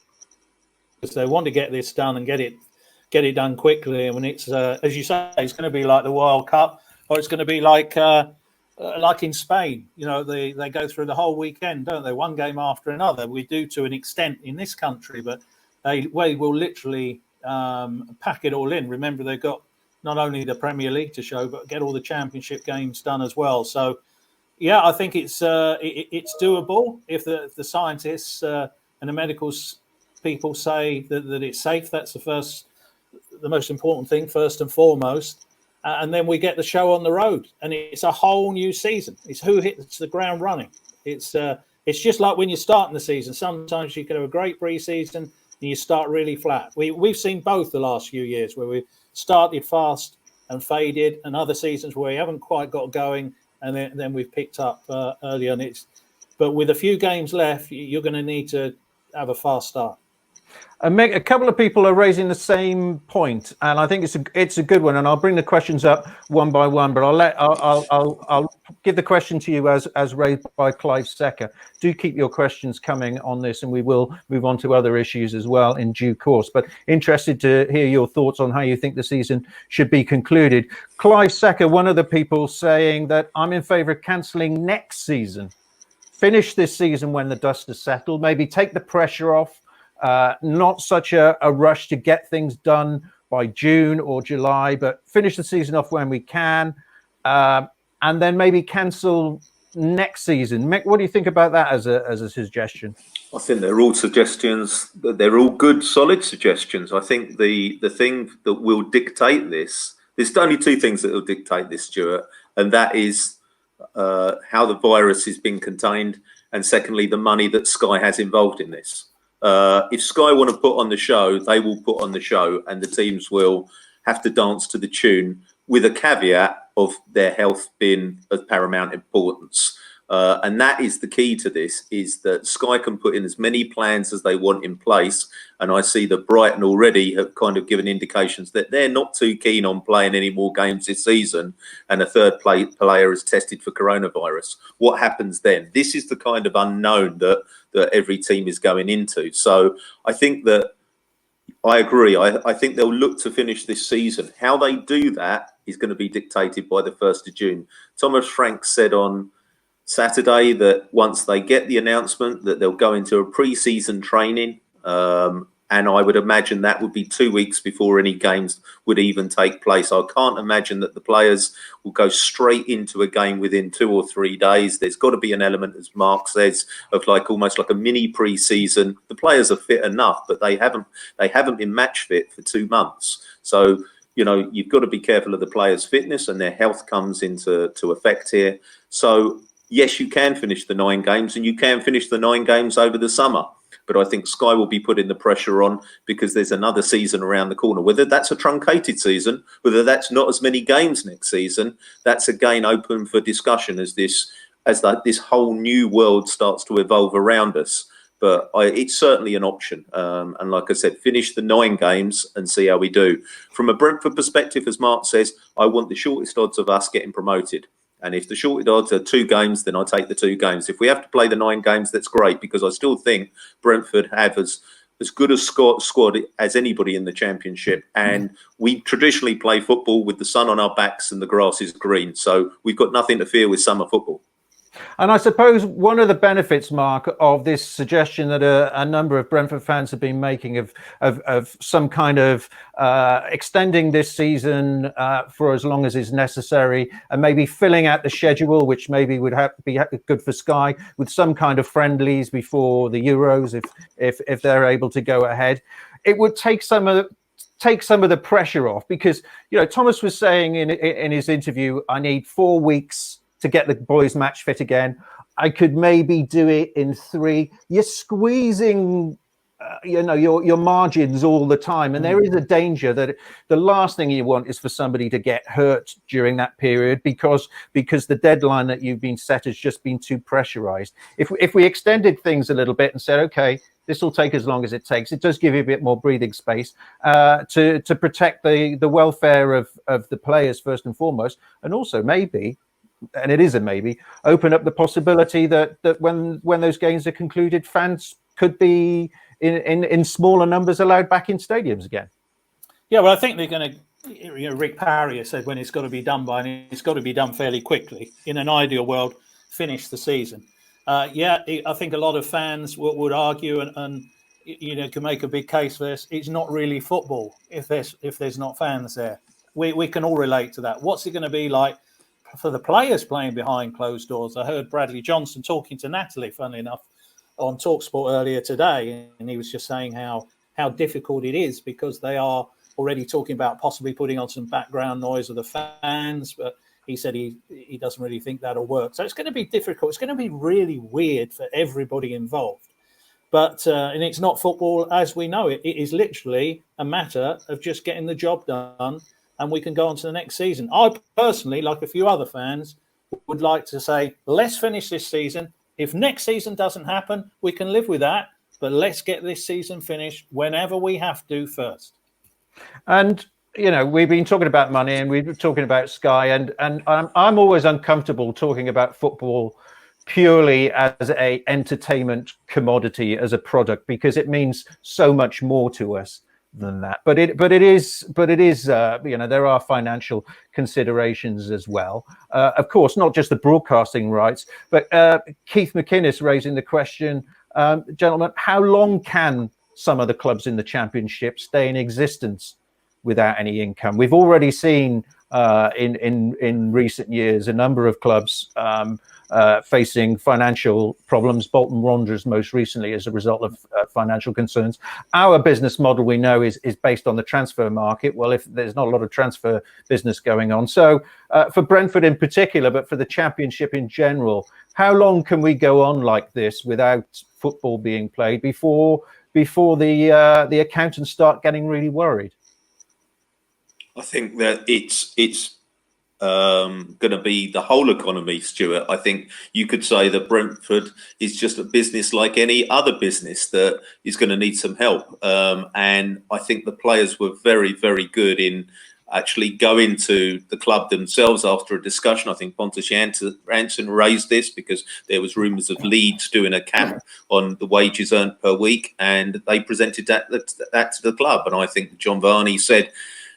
Speaker 3: because they want to get this done and get it done quickly. And when it's, as you say, it's going to be like the World Cup, or it's going to be like in Spain. You know, they go through the whole weekend, don't they? One game after another. We do to an extent in this country, but they will literally pack it all in. Remember, they've got not only the Premier League to show, but get all the Championship games done as well. So, yeah, I think it's doable if the scientists and the medical people say that it's safe. That's the most important thing, first and foremost. And then we get the show on the road, and it's a whole new season. It's who hits the ground running. It's just like when you're starting the season. Sometimes you can have a great pre-season and you start really flat. We've seen both the last few years, where we started fast and faded, and other seasons where we haven't quite got going, and then we've picked up early on. But with a few games left, you're going to need to have a fast start.
Speaker 1: Mick, a couple of people are raising the same point, and I think it's a good one. And I'll bring the questions up one by one, but I'll give the question to you as raised by Clive Secker. Do keep your questions coming on this, and we will move on to other issues as well in due course. But interested to hear your thoughts on how you think the season should be concluded. Clive Secker, one of the people, saying that I'm in favour of cancelling next season. Finish this season when the dust has settled. Maybe take the pressure off. Not such a rush to get things done by June or July, but finish the season off when we can, and then maybe cancel next season. Mick, what do you think about that as a suggestion?
Speaker 4: I think they're all suggestions. They're all good, solid suggestions. I think the thing that will dictate this, there's only 2 things that will dictate this, Stuart, and that is how the virus is being contained, and secondly, the money that Sky has involved in this. If Sky want to put on the show, they will put on the show, and the teams will have to dance to the tune, with a caveat of their health being of paramount importance. And that is the key to this, is that Sky can put in as many plans as they want in place. And I see that Brighton already have kind of given indications that they're not too keen on playing any more games this season, and a third player is tested for coronavirus. What happens then? This is the kind of unknown that every team is going into. So I think that I agree. I think they'll look to finish this season. How they do that is going to be dictated by the 1st of June. Thomas Frank said on Saturday that once they get the announcement, that they'll go into a pre-season training, and I would imagine that would be 2 weeks before any games would even take place. I can't imagine that the players will go straight into a game within 2 or 3 days. There's got to be an element, as Mark says, of like almost like a mini pre-season. The players are fit enough, but they haven't been match fit for 2 months. So, you know, you've got to be careful of the players' fitness, and their health comes into effect here. So yes, you can finish the 9 games, and you can finish the 9 games over the summer. But I think Sky will be putting the pressure on, because there's another season around the corner. Whether that's a truncated season, whether that's not as many games next season, that's again open for discussion as this whole new world starts to evolve around us. But it's certainly an option. And like I said, finish the 9 games and see how we do. From a Brentford perspective, as Mark says, I want the shortest odds of us getting promoted. And if the shorted odds are 2 games, then I take the 2 games. If we have to play the 9 games, that's great, because I still think Brentford have as as good a squad as anybody in the Championship, and we traditionally play football with the sun on our backs and the grass is green, so we've got nothing to fear with summer football.
Speaker 1: And I suppose one of the benefits, Mark, of this suggestion that a number of Brentford fans have been making of some kind of extending this season for as long as is necessary, and maybe filling out the schedule, which maybe would be good for Sky, with some kind of friendlies before the Euros, if they're able to go ahead, it would take some of the pressure off, because Thomas was saying in his interview, I need 4 weeks to get the boys match fit again. I could maybe do it in 3. You're squeezing, your margins all the time, and there is a danger that the last thing you want is for somebody to get hurt during that period because the deadline that you've been set has just been too pressurized. If we extended things a little bit and said, okay, this will take as long as it takes, it does give you a bit more breathing space to protect the welfare of the players first and foremost, and also maybe, and it is a maybe, open up the possibility that when those games are concluded, fans could be in smaller numbers allowed back in stadiums again.
Speaker 3: Yeah, well, I think they're going to, Rick Parry said when it's got to be done by, and it's got to be done fairly quickly. In an ideal world, finish the season. I think a lot of fans would argue and can make a big case for this. It's not really football if there's not fans there. We can all relate to that. What's it going to be like for the players playing behind closed doors? I heard Bradley Johnson talking to Natalie, funnily enough, on TalkSport earlier today, and he was just saying how difficult it is because they are already talking about possibly putting on some background noise of the fans, but he said he doesn't really think that'll work. So it's going to be difficult. It's going to be really weird for everybody involved. But and it's not football as we know it. It is literally a matter of just getting the job done, and we can go on to the next season. I personally, like a few other fans, would like to say, let's finish this season. If next season doesn't happen, we can live with that. But let's get this season finished whenever we have to first. And,
Speaker 1: we've been talking about money and we've been talking about Sky, and I'm always uncomfortable talking about football purely as a entertainment commodity, as a product, because it means so much more to us than that. But it is there are financial considerations as well, of course, not just the broadcasting rights, but Keith McInnes raising the question, gentlemen, how long can some of the clubs in the Championship stay in existence without any income? We've already seen in recent years a number of clubs facing financial problems. Bolton Wanderers most recently as a result of financial concerns. Our business model, we know, is based on the transfer market. Well, if there's not a lot of transfer business going on, so for Brentford in particular, but for the Championship in general, how long can we go on like this without football being played before the accountants start getting really worried?
Speaker 4: I think that it's going to be the whole economy, Stuart. I think you could say that Brentford is just a business like any other business that is going to need some help. And I think the players were very, very good in actually going to the club themselves after a discussion. I think Pontus Jansson raised this because there was rumours of Leeds doing a cap on the wages earned per week, and they presented that to the club. And I think John Varney said,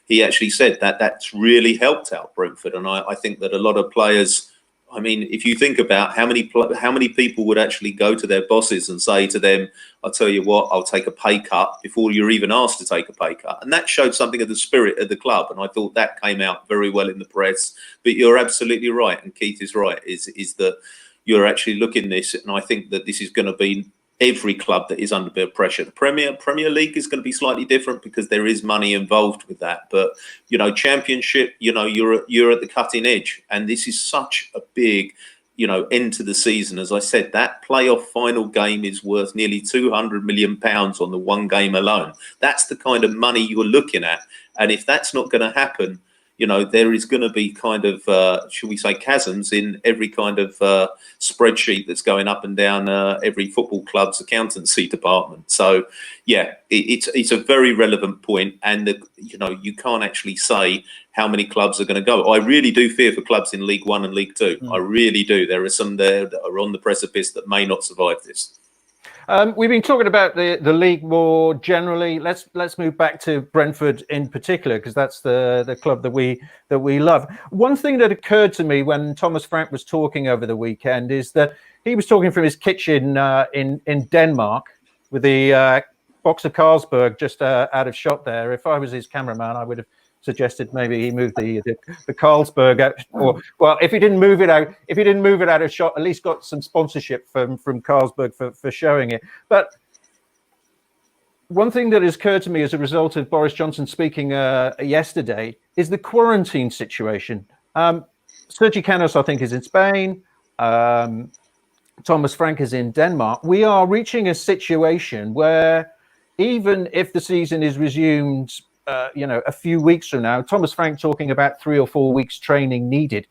Speaker 4: he actually said that that's really helped out Brentford. And I think that a lot of players, I mean, if you think about how many people would actually go to their bosses and say to them, I'll tell you what, I'll take a pay cut before you're even asked to take a pay cut. And that showed something of the spirit of the club. And I thought that came out very well in the press. But you're absolutely right. And Keith is right, is that you're actually looking at this. And I think that this is going to be every club that is under a bit of pressure. The Premier League is going to be slightly different because there is money involved with that. But, Championship, you're at the cutting edge. And this is such a big, end to the season. As I said, that playoff final game is worth nearly £200 million on the one game alone. That's the kind of money you're looking at. And if that's not going to happen, there is going to be kind of, should we say, chasms in every kind of spreadsheet that's going up and down every football club's accountancy department. So, yeah, it's a very relevant point, and you can't actually say how many clubs are going to go. I really do fear for clubs in League One and League Two. I really do. There are some there that are on the precipice that may not survive this.
Speaker 1: We've been talking about the league more generally. Let's move back to Brentford in particular, because that's the club that we love. One thing that occurred to me when Thomas Frank was talking over the weekend is that he was talking from his kitchen in Denmark with the box of Carlsberg just out of shot there. If I was his cameraman, I would have suggested maybe he moved the Carlsberg out, or well, if he didn't move it out of shot, at least got some sponsorship from Carlsberg for showing it. But one thing that has occurred to me as a result of Boris Johnson speaking yesterday is the quarantine situation. Sergi Canos, I think, is in Spain. Thomas Frank is in Denmark. We are reaching a situation where even if the season is resumed, a few weeks from now, Thomas Frank talking about 3 or 4 weeks training needed.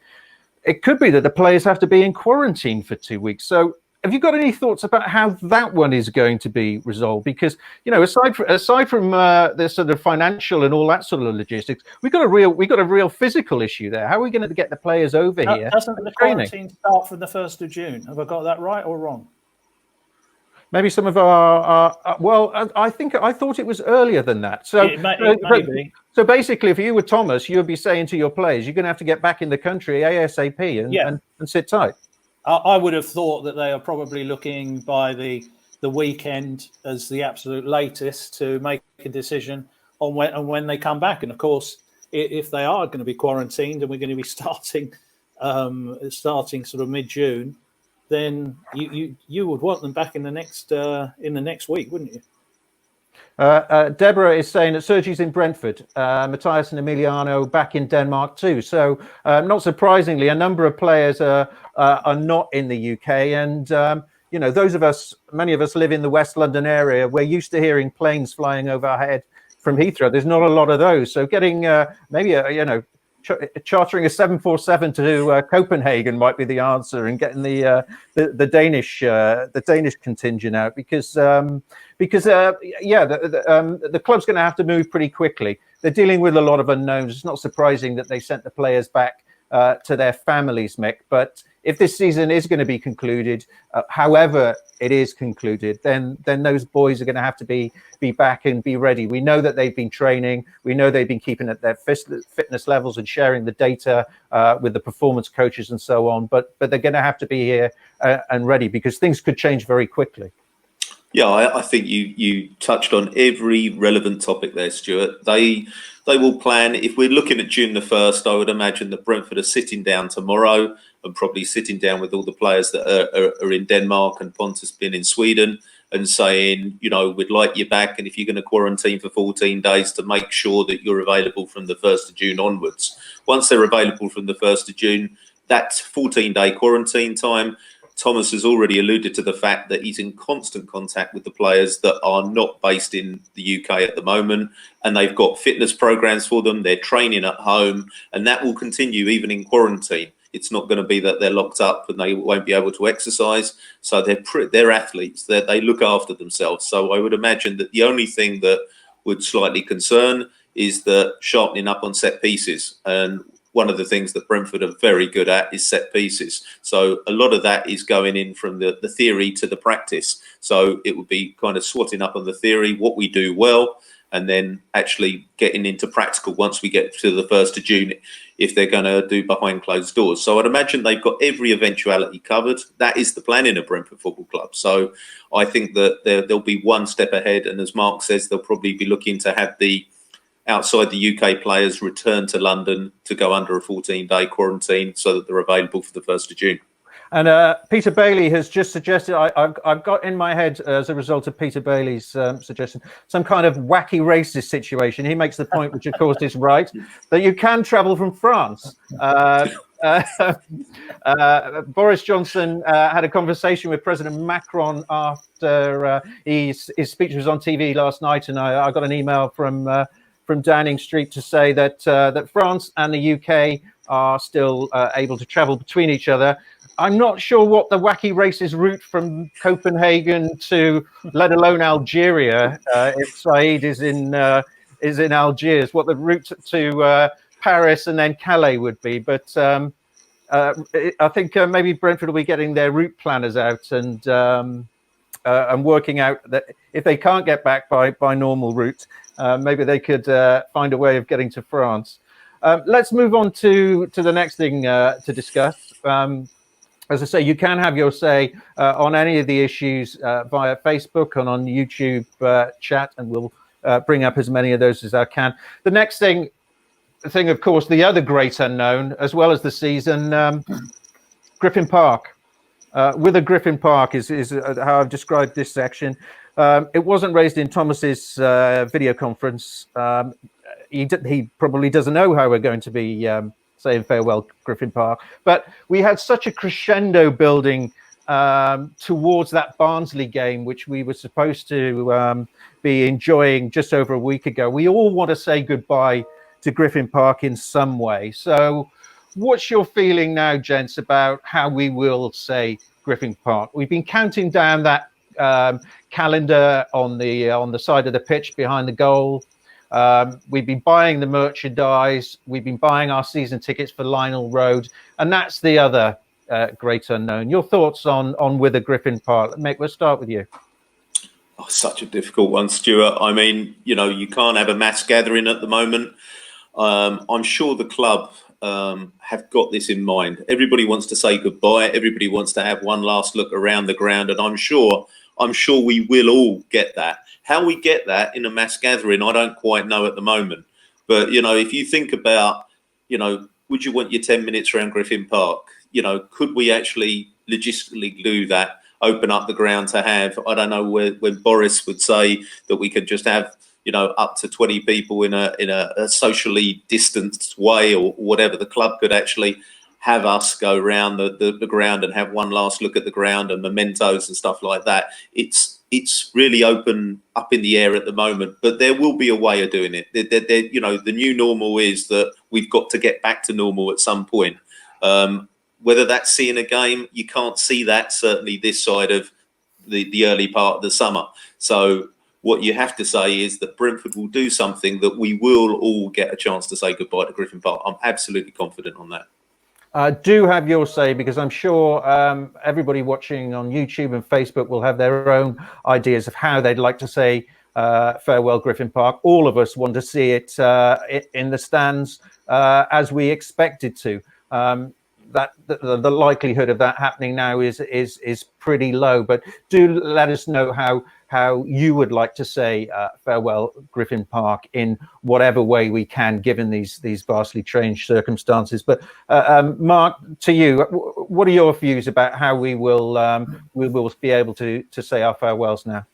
Speaker 1: It could be that the players have to be in quarantine for 2 weeks. So have you got any thoughts about how that one is going to be resolved? Because, aside from the sort of financial and all that sort of logistics, we've got a real physical issue there. How are we going to get the players over here?
Speaker 3: Doesn't the quarantine start from the 1st of June? Have I got that right or wrong?
Speaker 1: Maybe some of our I thought it was earlier than that. So
Speaker 3: it may be.
Speaker 1: So basically, if you were Thomas, you would be saying to your players, you're going to have to get back in the country ASAP and sit tight.
Speaker 3: I would have thought that they are probably looking by the weekend as the absolute latest to make a decision on when they come back. And of course, if they are going to be quarantined and we're going to be starting sort of mid-June, then you would want them back in the next week, wouldn't you?
Speaker 1: Deborah is saying that Sergi's in Brentford, Matthias and Emiliano back in Denmark too. So not surprisingly, a number of players are not in the UK. And, many of us live in the West London area. We're used to hearing planes flying overhead from Heathrow. There's not a lot of those. So getting chartering a 747 to Copenhagen might be the answer, and getting the Danish contingent out because the club's going to have to move pretty quickly. They're dealing with a lot of unknowns. It's not surprising that they sent the players back to their families, Mick. But if this season is going to be concluded, however it is concluded, then those boys are going to have to be back and be ready. We know that they've been training. We know they've been keeping at their fitness levels and sharing the data with the performance coaches and so on. But they're going to have to be here and ready, because things could change very quickly.
Speaker 4: Yeah, I think you touched on every relevant topic there, Stuart. They will plan. If we're looking at June the 1st, I would imagine that Brentford are sitting down tomorrow and probably sitting down with all the players that are in Denmark and Pontus been in Sweden, and saying, we'd like you back, and if you're going to quarantine for 14 days, to make sure that you're available from the 1st of June onwards. Once they're available from the 1st of June, that's 14-day quarantine time. Thomas has already alluded to the fact that he's in constant contact with the players that are not based in the UK at the moment, and they've got fitness programs for them. They're training at home, and that will continue even in quarantine. It's not going to be that they're locked up and they won't be able to exercise. So they're athletes. They look after themselves. So I would imagine that the only thing that would slightly concern is the sharpening up on set pieces. And one of the things that Brentford are very good at is set pieces. So a lot of that is going in from the theory to the practice. So it would be kind of swatting up on the theory, what we do well, and then actually getting into practical once we get to the 1st of June, if they're going to do behind closed doors. So I'd imagine they've got every eventuality covered. That is the planning of Brentford Football Club. So I think that they'll be one step ahead. And as Mark says, they'll probably be looking to have the outside the UK players return to London to go under a 14-day quarantine so that they're available for the 1st of June.
Speaker 1: And Peter Bailey has just suggested, I've got in my head, as a result of Peter Bailey's suggestion, some kind of wacky racist situation. He makes the point, which of course is right, that you can travel from France. Boris Johnson had a conversation with President Macron after his speech was on TV last night, and I got an email from Downing Street to say that France and the UK are still able to travel between each other. I'm not sure what the wacky racist route from Copenhagen to, let alone Algeria, if Saeed is in Algiers, what the route to Paris and then Calais would be. But I think maybe Brentford will be getting their route planners out and and working out that if they can't get back by normal route, maybe they could find a way of getting to France. Let's move on to the next thing to discuss. As I say, you can have your say on any of the issues via Facebook and on YouTube chat, and we'll bring up as many of those as I can. The next thing, of course, the other great unknown, as well as the season, Griffin Park. With a Griffin Park is how I've described this section. It wasn't raised in Thomas's video conference. He probably doesn't know how we're going to be saying farewell Griffin Park, but we had such a crescendo building towards that Barnsley game, which we were supposed to be enjoying just over a week ago. We all want to say goodbye to Griffin Park in some way. So what's your feeling now, gents, about how we will say Griffin Park? We've been counting down that calendar on the side of the pitch behind the goal. We've been buying the merchandise. We've been buying our season tickets for Lionel Road, and that's the other great unknown. Your thoughts on Wither Griffin Park? Mick, we'll start with you.
Speaker 4: Oh, such a difficult one, Stuart. I mean, you can't have a mass gathering at the moment. I'm sure the club have got this in mind. Everybody wants to say goodbye. Everybody wants to have one last look around the ground, and I'm sure we will all get that. How we get that in a mass gathering, I don't quite know at the moment. But if you think about, would you want your 10 minutes around Griffin Park? Could we actually logistically do that? Open up the ground to have, I don't know, when Boris would say that we could just have up to 20 people in a socially distanced way, or whatever. The club could actually have us go around the ground and have one last look at the ground and mementos and stuff like that. It's really open up in the air at the moment, but there will be a way of doing it. The new normal is that we've got to get back to normal at some point. Whether that's seeing a game, you can't see that certainly this side of the early part of the summer. So what you have to say is that Brentford will do something that we will all get a chance to say goodbye to Griffin Park. I'm absolutely confident on that.
Speaker 1: Do have your say, because I'm sure everybody watching on YouTube and Facebook will have their own ideas of how they'd like to say farewell Griffin Park. All of us want to see it in the stands as we expected to. That the likelihood of that happening now is pretty low, but do let us know how you would like to say farewell Griffin Park in whatever way we can, given these vastly changed circumstances. But Mark, to you, what are your views about how we will be able to say our farewells now?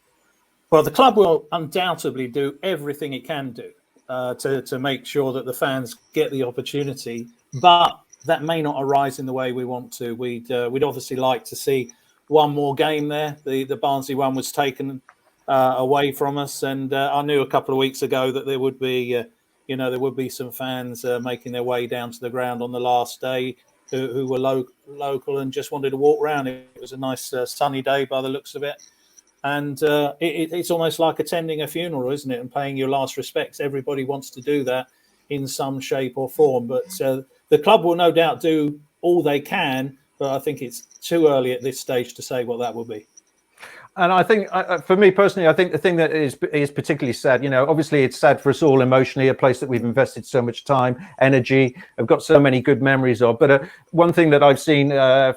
Speaker 3: Well, the club will undoubtedly do everything it can do to make sure that the fans get the opportunity, but that may not arise in the way we want to. We'd obviously like to see one more game there. The Barnsley one was taken away from us, and I knew a couple of weeks ago that there would be, there would be some fans making their way down to the ground on the last day who were local and just wanted to walk around. It was a nice sunny day by the looks of it, and it's almost like attending a funeral, isn't it? And paying your last respects. Everybody wants to do that in some shape or form, but the club will no doubt do all they can, but I think it's too early at this stage to say what that will be.
Speaker 1: And I think, for me personally, I think the thing that is particularly sad, obviously it's sad for us all emotionally, a place that we've invested so much time, energy, have got so many good memories of. But one thing that I've seen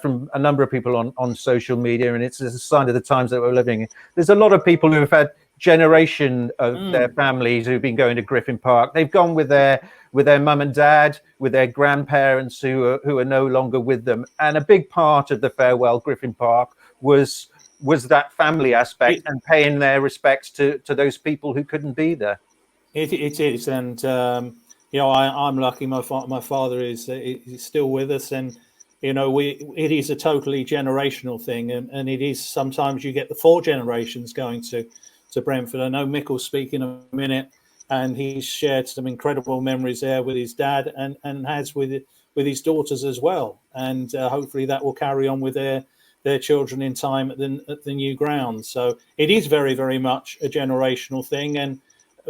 Speaker 1: from a number of people on social media, and it's a sign of the times that we're living in, there's a lot of people who have had generation of their families who've been going to Griffin Park. They've gone with their mum and dad, with their grandparents who are no longer with them. And a big part of the farewell Griffin Park was that family aspect and paying their respects to those people who couldn't be there.
Speaker 3: It is, and I'm lucky. My father is still with us, and it is a totally generational thing, and it is sometimes you get the 4 generations going to Brentford. I know Mick will speak in a minute, and he's shared some incredible memories there with his dad and has with his daughters as well, and hopefully that will carry on with their children in time at the new ground. So it is very, very much a generational thing, and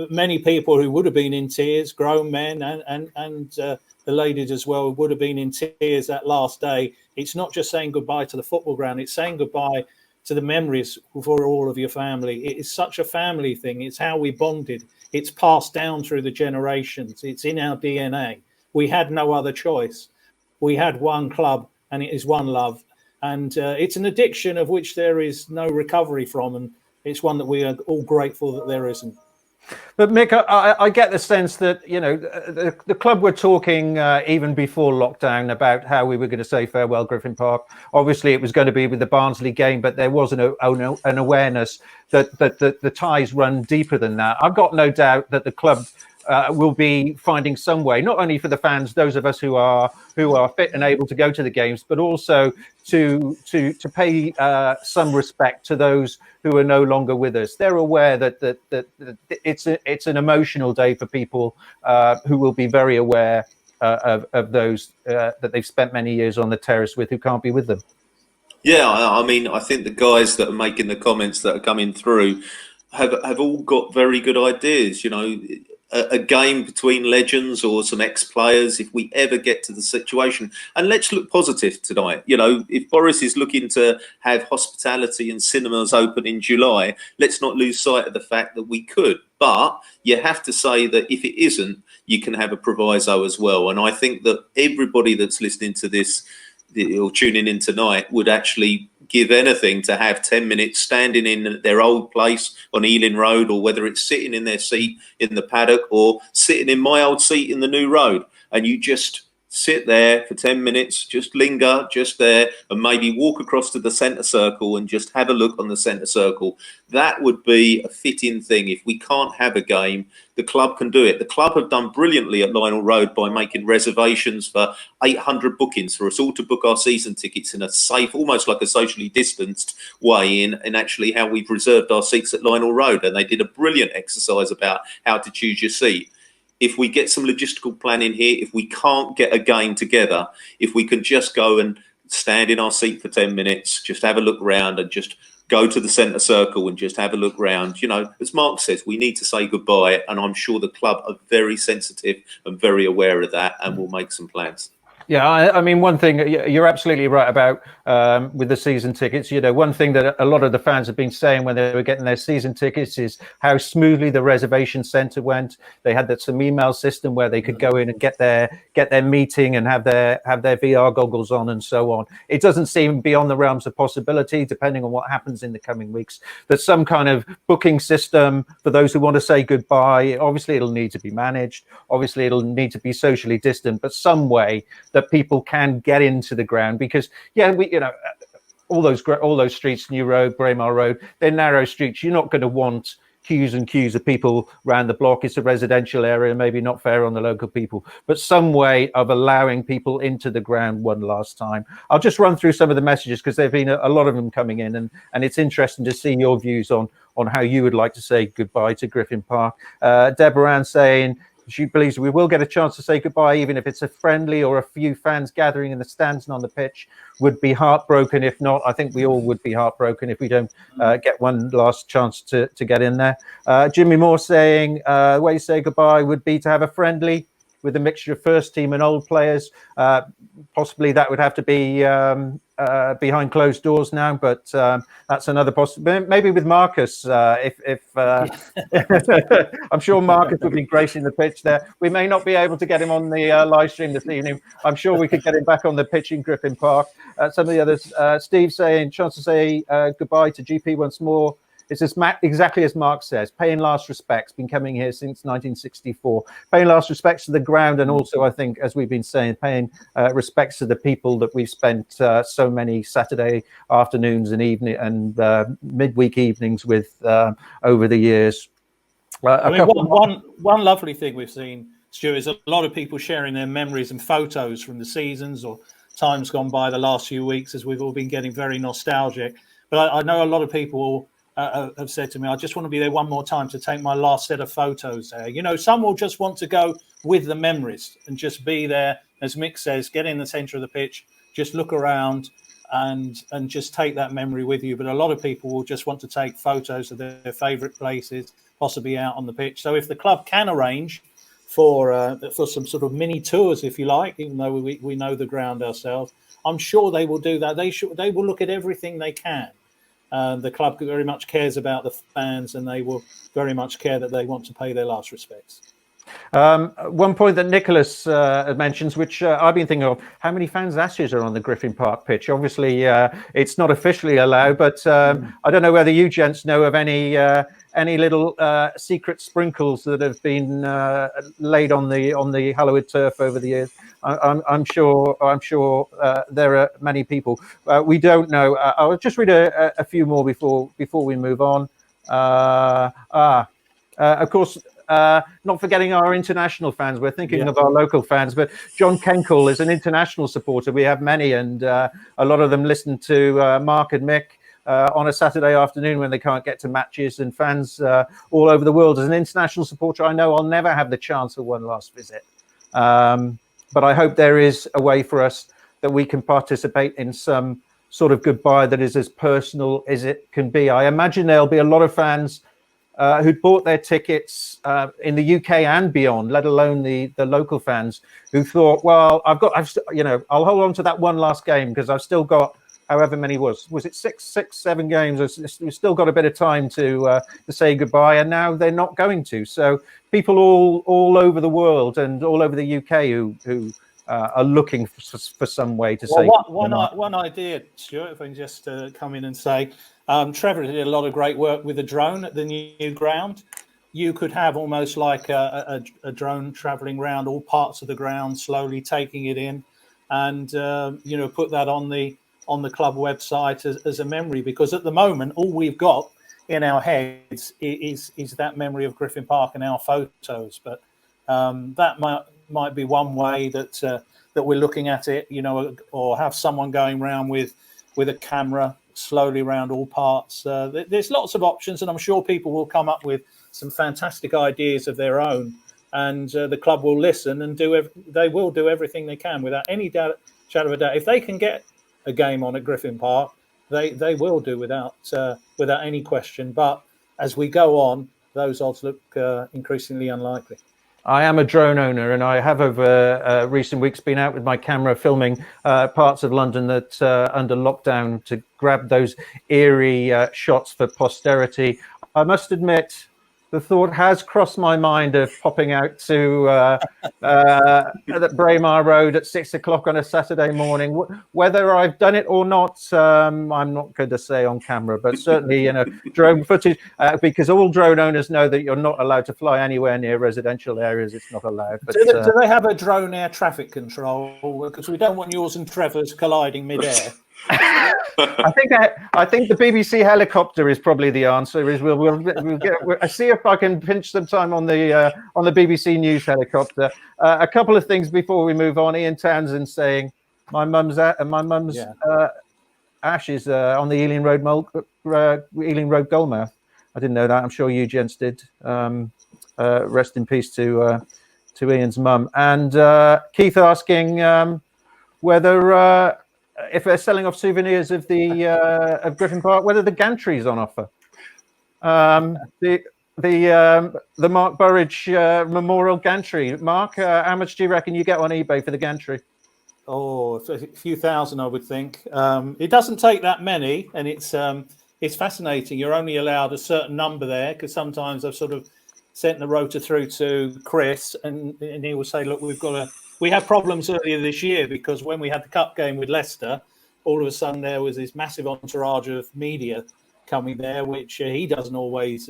Speaker 3: many people who would have been in tears, grown men and the ladies as well, would have been in tears that last day. It's not just saying goodbye to the football ground, it's saying goodbye to the memories for all of your family. It is such a family thing. It's how we bonded. It's passed down through the generations. It's in our DNA. We had no other choice. We had one club, and it is one love. And it's an addiction of which there is no recovery from. And it's one that we are all grateful that there isn't.
Speaker 1: But Mick, I get the sense that, you know, the club were talking even before lockdown about how we were going to say farewell Griffin Park. Obviously, it was going to be with the Barnsley game, but there was an awareness that the ties run deeper than that. I've got no doubt that the club will be finding some way, not only for the fans, those of us who are fit and able to go to the games, but also to pay some respect to those who are no longer with us. They're aware that it's an emotional day for people who will be very aware of those that they've spent many years on the terrace with, who can't be with them.
Speaker 4: Yeah, I mean, I think the guys that are making the comments that are coming through have all got very good ideas. You know, a game between legends or some ex-players, if we ever get to the situation. And let's look positive tonight. You know, if Boris is looking to have hospitality and cinemas open in July, let's not lose sight of the fact that we could. But you have to say that if it isn't, you can have a proviso as well. And I think that everybody that's listening to this or tuning in tonight would actually give anything to have 10 minutes standing in their old place on Ealing Road, or whether it's sitting in their seat in the paddock or sitting in my old seat in the New Road, and you just sit there for 10 minutes, just linger just there, and maybe walk across to the centre circle and just have a look on the centre circle. That would be a fitting thing. If we can't have a game, the club can do it. The club have done brilliantly at Lionel Road by making reservations for 800 bookings for us all to book our season tickets in a safe, almost like a socially distanced way in actually how we've reserved our seats at Lionel Road. And they did a brilliant exercise about how to choose your seat. If we get some logistical planning here, if we can't get a game together, if we can just go and stand in our seat for 10 minutes, just have a look round and just go to the centre circle and just have a look round. You know, as Mark says, we need to say goodbye, and I'm sure the club are very sensitive and very aware of that, and will make some plans.
Speaker 1: Yeah, I mean, one thing you're absolutely right about with the season tickets. You know, one thing that a lot of the fans have been saying when they were getting their season tickets is how smoothly the reservation centre went. They had some email system where they could go in and get their meeting and have their VR goggles on and so on. It doesn't seem beyond the realms of possibility, depending on what happens in the coming weeks, that some kind of booking system for those who want to say goodbye. Obviously, it'll need to be managed. Obviously, it'll need to be socially distant, but some way that people can get into the ground, because all those streets, New Road, Braemar Road, they're narrow streets. You're not going to want queues and queues of people around the block. It's a residential area, maybe not fair on the local people, but some way of allowing people into the ground one last time. I'll just run through some of the messages, because there've been a lot of them coming in, and it's interesting to see your views on how you would like to say goodbye to Griffin Park. Deborah Ann saying she believes we will get a chance to say goodbye, even if it's a friendly or a few fans gathering in the stands and on the pitch. Would be heartbroken if not. I think we all would be heartbroken if we don't get one last chance to get in there. Jimmy Moore saying the way you say goodbye would be to have a friendly with a mixture of first team and old players. Possibly that would have to be behind closed doors now, but that's another possibility. Maybe with Marcus, if I'm sure Marcus would be gracing the pitch there. We may not be able to get him on the live stream this evening. I'm sure we could get him back on the pitch in Griffin Park. Some of the others, Steve saying, chance to say goodbye to GP once more. It's exactly as Mark says, paying last respects, been coming here since 1964, paying last respects to the ground, and also, I think, as we've been saying, paying respects to the people that we've spent so many Saturday afternoons and midweek evenings with over the years.
Speaker 3: One lovely thing we've seen, Stuart, is a lot of people sharing their memories and photos from the seasons or times gone by the last few weeks, as we've all been getting very nostalgic. But I know a lot of people have said to me, I just want to be there one more time to take my last set of photos there. You know, some will just want to go with the memories and just be there, as Mick says, get in the centre of the pitch, just look around and just take that memory with you. But a lot of people will just want to take photos of their favourite places, possibly out on the pitch. So if the club can arrange for some sort of mini tours, if you like, even though we know the ground ourselves, I'm sure they will do that. They will look at everything they can The club very much cares about the fans, and they will very much care that they want to pay their last respects.
Speaker 1: One point that Nicholas mentions, which I've been thinking of, how many fans' ashes are on the Griffin Park pitch? Obviously, it's not officially allowed, but I don't know whether you gents know of any little secret sprinkles that have been laid on the hallowed turf over the years. I'm sure there are many people. We don't know. I'll just read a few more before we move on. Of course. Not forgetting our international fans. We're thinking of our local fans, but John Kenkel is an international supporter. We have many, and a lot of them listen to Mark and Mick on a Saturday afternoon when they can't get to matches, and fans all over the world. As an international supporter, I know I'll never have the chance of one last visit. But I hope there is a way for us that we can participate in some sort of goodbye that is as personal as it can be. I imagine there'll be a lot of fans who'd bought their tickets in the UK and beyond, let alone the local fans who thought, well, I'll hold on to that one last game because I've still got however many was it 7 games? We've still got a bit of time to say goodbye, and now they're not going to. So people all over the world and all over the UK who are looking for some way to say.
Speaker 3: One idea, Stuart, if I can just come in and say, Trevor did a lot of great work with a drone at the new ground. You could have almost like a drone traveling around all parts of the ground, slowly taking it in, and put that on the club website as a memory. Because at the moment, all we've got in our heads is that memory of Griffin Park and our photos. But that might be one way that we're looking at it, or have someone going around with a camera slowly around all parts. There's lots of options, and I'm sure people will come up with some fantastic ideas of their own, and the club will listen and they will do everything they can without any shadow of a doubt. If they can get a game on at Griffin Park, they will do without any question. But as we go on, those odds look increasingly unlikely.
Speaker 1: I am a drone owner, and I have over recent weeks been out with my camera filming parts of London that under lockdown to grab those eerie shots for posterity. I must admit, the thought has crossed my mind of popping out to Braemar Road at 6 o'clock on a Saturday morning. Whether I've done it or not, I'm not going to say on camera, but certainly, drone footage, because all drone owners know that you're not allowed to fly anywhere near residential areas. It's not allowed. But,
Speaker 3: do they have a drone air traffic control? Because we don't want yours and Trevor's colliding midair.
Speaker 1: I think the BBC helicopter is probably the answer. Is we'll see if I can pinch some time on the BBC News helicopter. A couple of things before we move on. Ian Townsend saying my mum's ashes on the Ealing Road Goalmouth. I didn't know that. I'm sure you gents did. Rest in peace to Ian's mum. And Keith asking whether. If they're selling off souvenirs of of Griffin Park, whether the gantry's on offer. The Mark Burridge Memorial Gantry. Mark, how much do you reckon you get on eBay for the gantry?
Speaker 3: Oh, a few thousand, I would think. It doesn't take that many, and it's fascinating. You're only allowed a certain number there, because sometimes I've sort of sent the rota through to Chris, and he will say, look, we had problems earlier this year because when we had the cup game with Leicester, all of a sudden there was this massive entourage of media coming there, which he doesn't always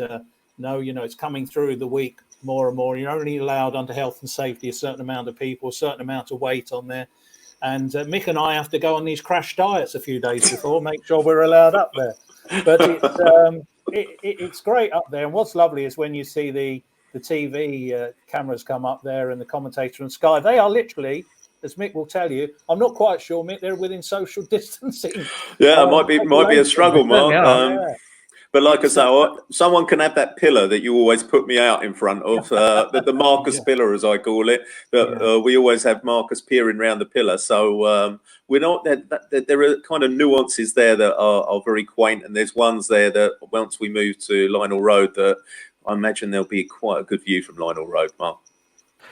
Speaker 3: know. It's coming through the week more and more. You're only allowed under health and safety a certain amount of people, a certain amount of weight on there. And Mick and I have to go on these crash diets a few days before, make sure we're allowed up there. But it's great up there. And what's lovely is when you see the TV cameras come up there and the commentator on Sky, they are literally, as Mick will tell you, I'm not quite sure, Mick, they're within social distancing.
Speaker 4: Yeah, it might be a struggle, Mark. But like I say, someone can have that pillar that you always put me out in front of, the Marcus pillar, as I call it. But we always have Marcus peering around the pillar. So we're not there are kind of nuances there that are very quaint, and there's ones there that once we move to Lionel Road that I imagine there'll be quite a good view from Lionel Road, Mark.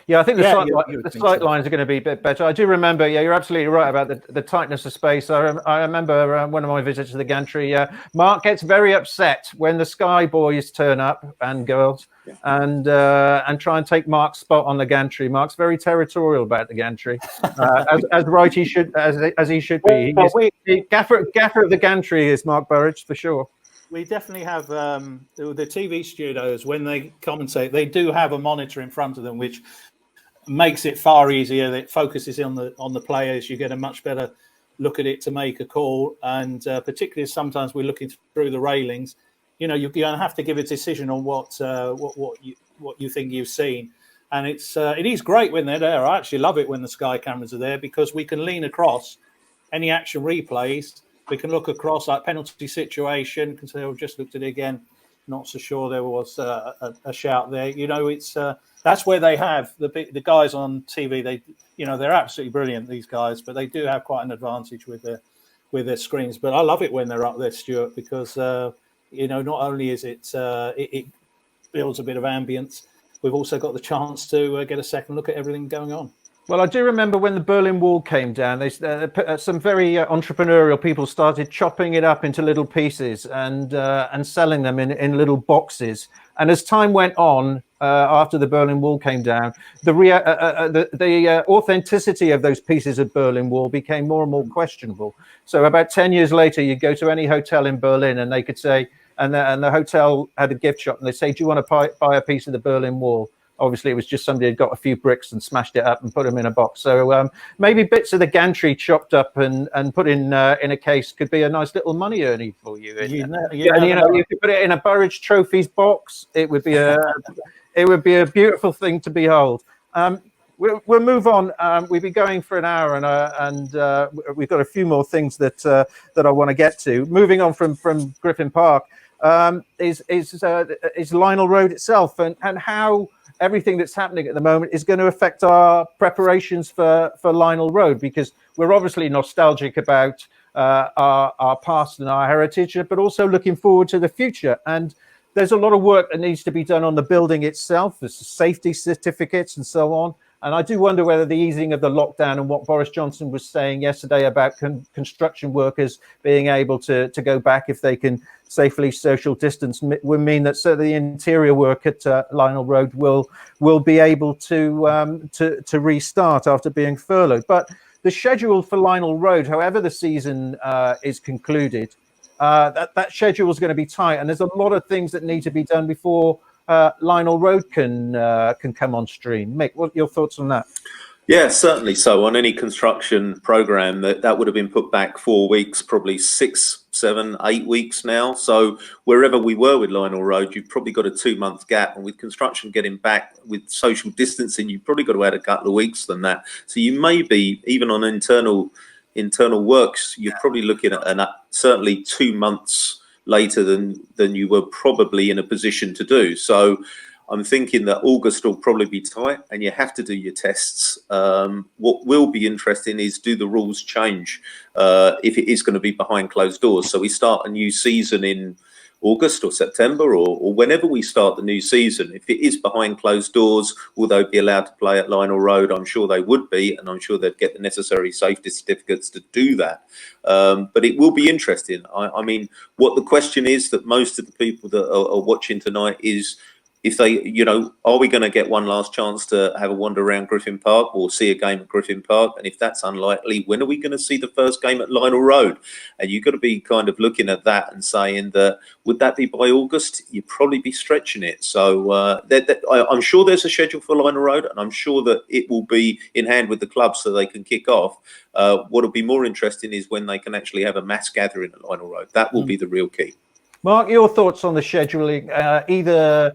Speaker 1: Yeah, I think the
Speaker 3: you would think
Speaker 1: sight
Speaker 3: so.
Speaker 1: lines are going to be a bit better. I do remember, yeah, you're absolutely right about the tightness of space. I remember one of my visits to the gantry. Mark gets very upset when the Sky boys turn up and girls and try and take Mark's spot on the gantry. Mark's very territorial about the gantry, as right he should, as he should be. Gaffer of the gantry is Mark Burridge for sure.
Speaker 3: We definitely have the TV studios, when they commentate, they do have a monitor in front of them, which makes it far easier. It focuses on the players. You get a much better look at it to make a call, and particularly sometimes we're looking through the railings. You know, you're going to have to give a decision on what you think you've seen, and it is great when they're there. I actually love it when the Sky cameras are there, because we can lean across any action replays. We can look across like penalty situation. You can say, "I've just looked at it again. Not so sure there was a shout there." You know, it's that's where they have the guys on TV. They're absolutely brilliant, these guys, but they do have quite an advantage with their screens. But I love it when they're up there, Stuart, because not only is it builds a bit of ambience, we've also got the chance to get a second look at everything going on.
Speaker 1: Well, I do remember when the Berlin Wall came down, some very entrepreneurial people started chopping it up into little pieces and selling them in little boxes. And as time went on, after the Berlin Wall came down, the authenticity of those pieces of Berlin Wall became more and more questionable. So about 10 years later, you go to any hotel in Berlin and they could say, and the hotel had a gift shop, and they say, "Do you want to buy a piece of the Berlin Wall?" Obviously, it was just somebody had got a few bricks and smashed it up and put them in a box. So maybe bits of the gantry chopped up and put in a case could be a nice little money earning for you. You could put it in a Burridge Trophies box. It would be a beautiful thing to behold. We'll move on. We've been going for an hour, and we've got a few more things that I want to get to. Moving on from Griffin Park is Lionel Road itself, and how everything that's happening at the moment is going to affect our preparations for Lionel Road, because we're obviously nostalgic about our past and our heritage, but also looking forward to the future. And there's a lot of work that needs to be done on the building itself. There's safety certificates and so on. And I do wonder whether the easing of the lockdown and what Boris Johnson was saying yesterday about construction workers being able to go back if they can safely social distance will mean that certainly the interior work at Lionel Road will be able to restart after being furloughed. But the schedule for Lionel Road, however the season is concluded, that schedule is going to be tight, and there's a lot of things that need to be done before Lionel Road can come on stream. Mick, what are your thoughts on that?
Speaker 4: Yeah, certainly so. On any construction program, that would have been put back 4 weeks, probably 6, 7, 8 weeks now. So wherever we were with Lionel Road, you've probably got a 2-month gap, and with construction getting back with social distancing, you've probably got to add a couple of weeks than that. So you may be, even on internal works, you're probably looking at certainly 2 months later than you were probably in a position to do. So I'm thinking that August will probably be tight, and you have to do your tests. What will be interesting is, do the rules change if it is going to be behind closed doors? So we start a new season in August or September, or whenever we start the new season. If it is behind closed doors, will they be allowed to play at Lionel Road? I'm sure they would be, and I'm sure they'd get the necessary safety certificates to do that. But it will be interesting. I mean, what the question is that most of the people that are watching tonight is, if they, are we going to get one last chance to have a wander around Griffin Park or see a game at Griffin Park? And if that's unlikely, when are we going to see the first game at Lionel Road? And you've got to be kind of looking at that and saying that, would that be by August? You'd probably be stretching it. So I'm sure there's a schedule for Lionel Road, and I'm sure that it will be in hand with the club so they can kick off. What will be more interesting is when they can actually have a mass gathering at Lionel Road. That will be the real key.
Speaker 1: Mark, your thoughts on the scheduling, either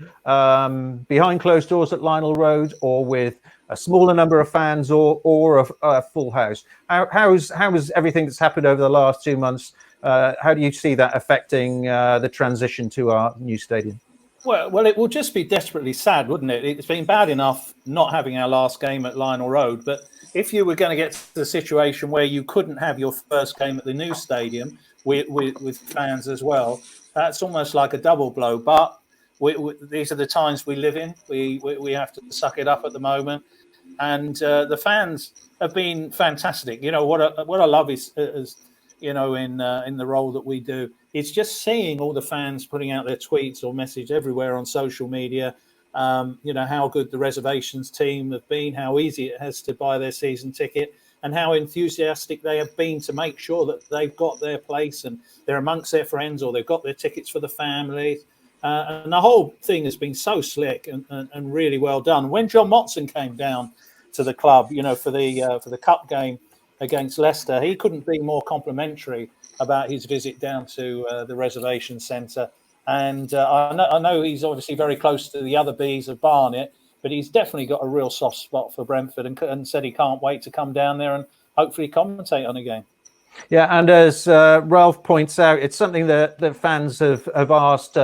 Speaker 1: behind closed doors at Lionel Road, or with a smaller number of fans, or a full house? How is everything that's happened over the last 2 months? How do you see that affecting the transition to our new stadium?
Speaker 3: Well, it will just be desperately sad, wouldn't it? It's been bad enough not having our last game at Lionel Road, but if you were going to get to the situation where you couldn't have your first game at the new stadium with fans as well, that's almost like a double blow. But these are the times we live in. We have to suck it up at the moment, and the fans have been fantastic. You know what I love is you know, in the role that we do, it's just seeing all the fans putting out their tweets or message everywhere on social media. You know, how good the reservations team have been, how easy it has to buy their season ticket, and how enthusiastic they have been to make sure that they've got their place and they're amongst their friends, or they've got their tickets for the family. And the whole thing has been so slick and really well done. When John Motson came down to the club, you know, for the cup game against Leicester, he couldn't be more complimentary about his visit down to the reservation centre. And I know he's obviously very close to the other Bs of Barnet, but he's definitely got a real soft spot for Brentford, and said he can't wait to come down there and hopefully commentate on a game.
Speaker 1: Yeah, and as Ralph points out, it's something that fans have asked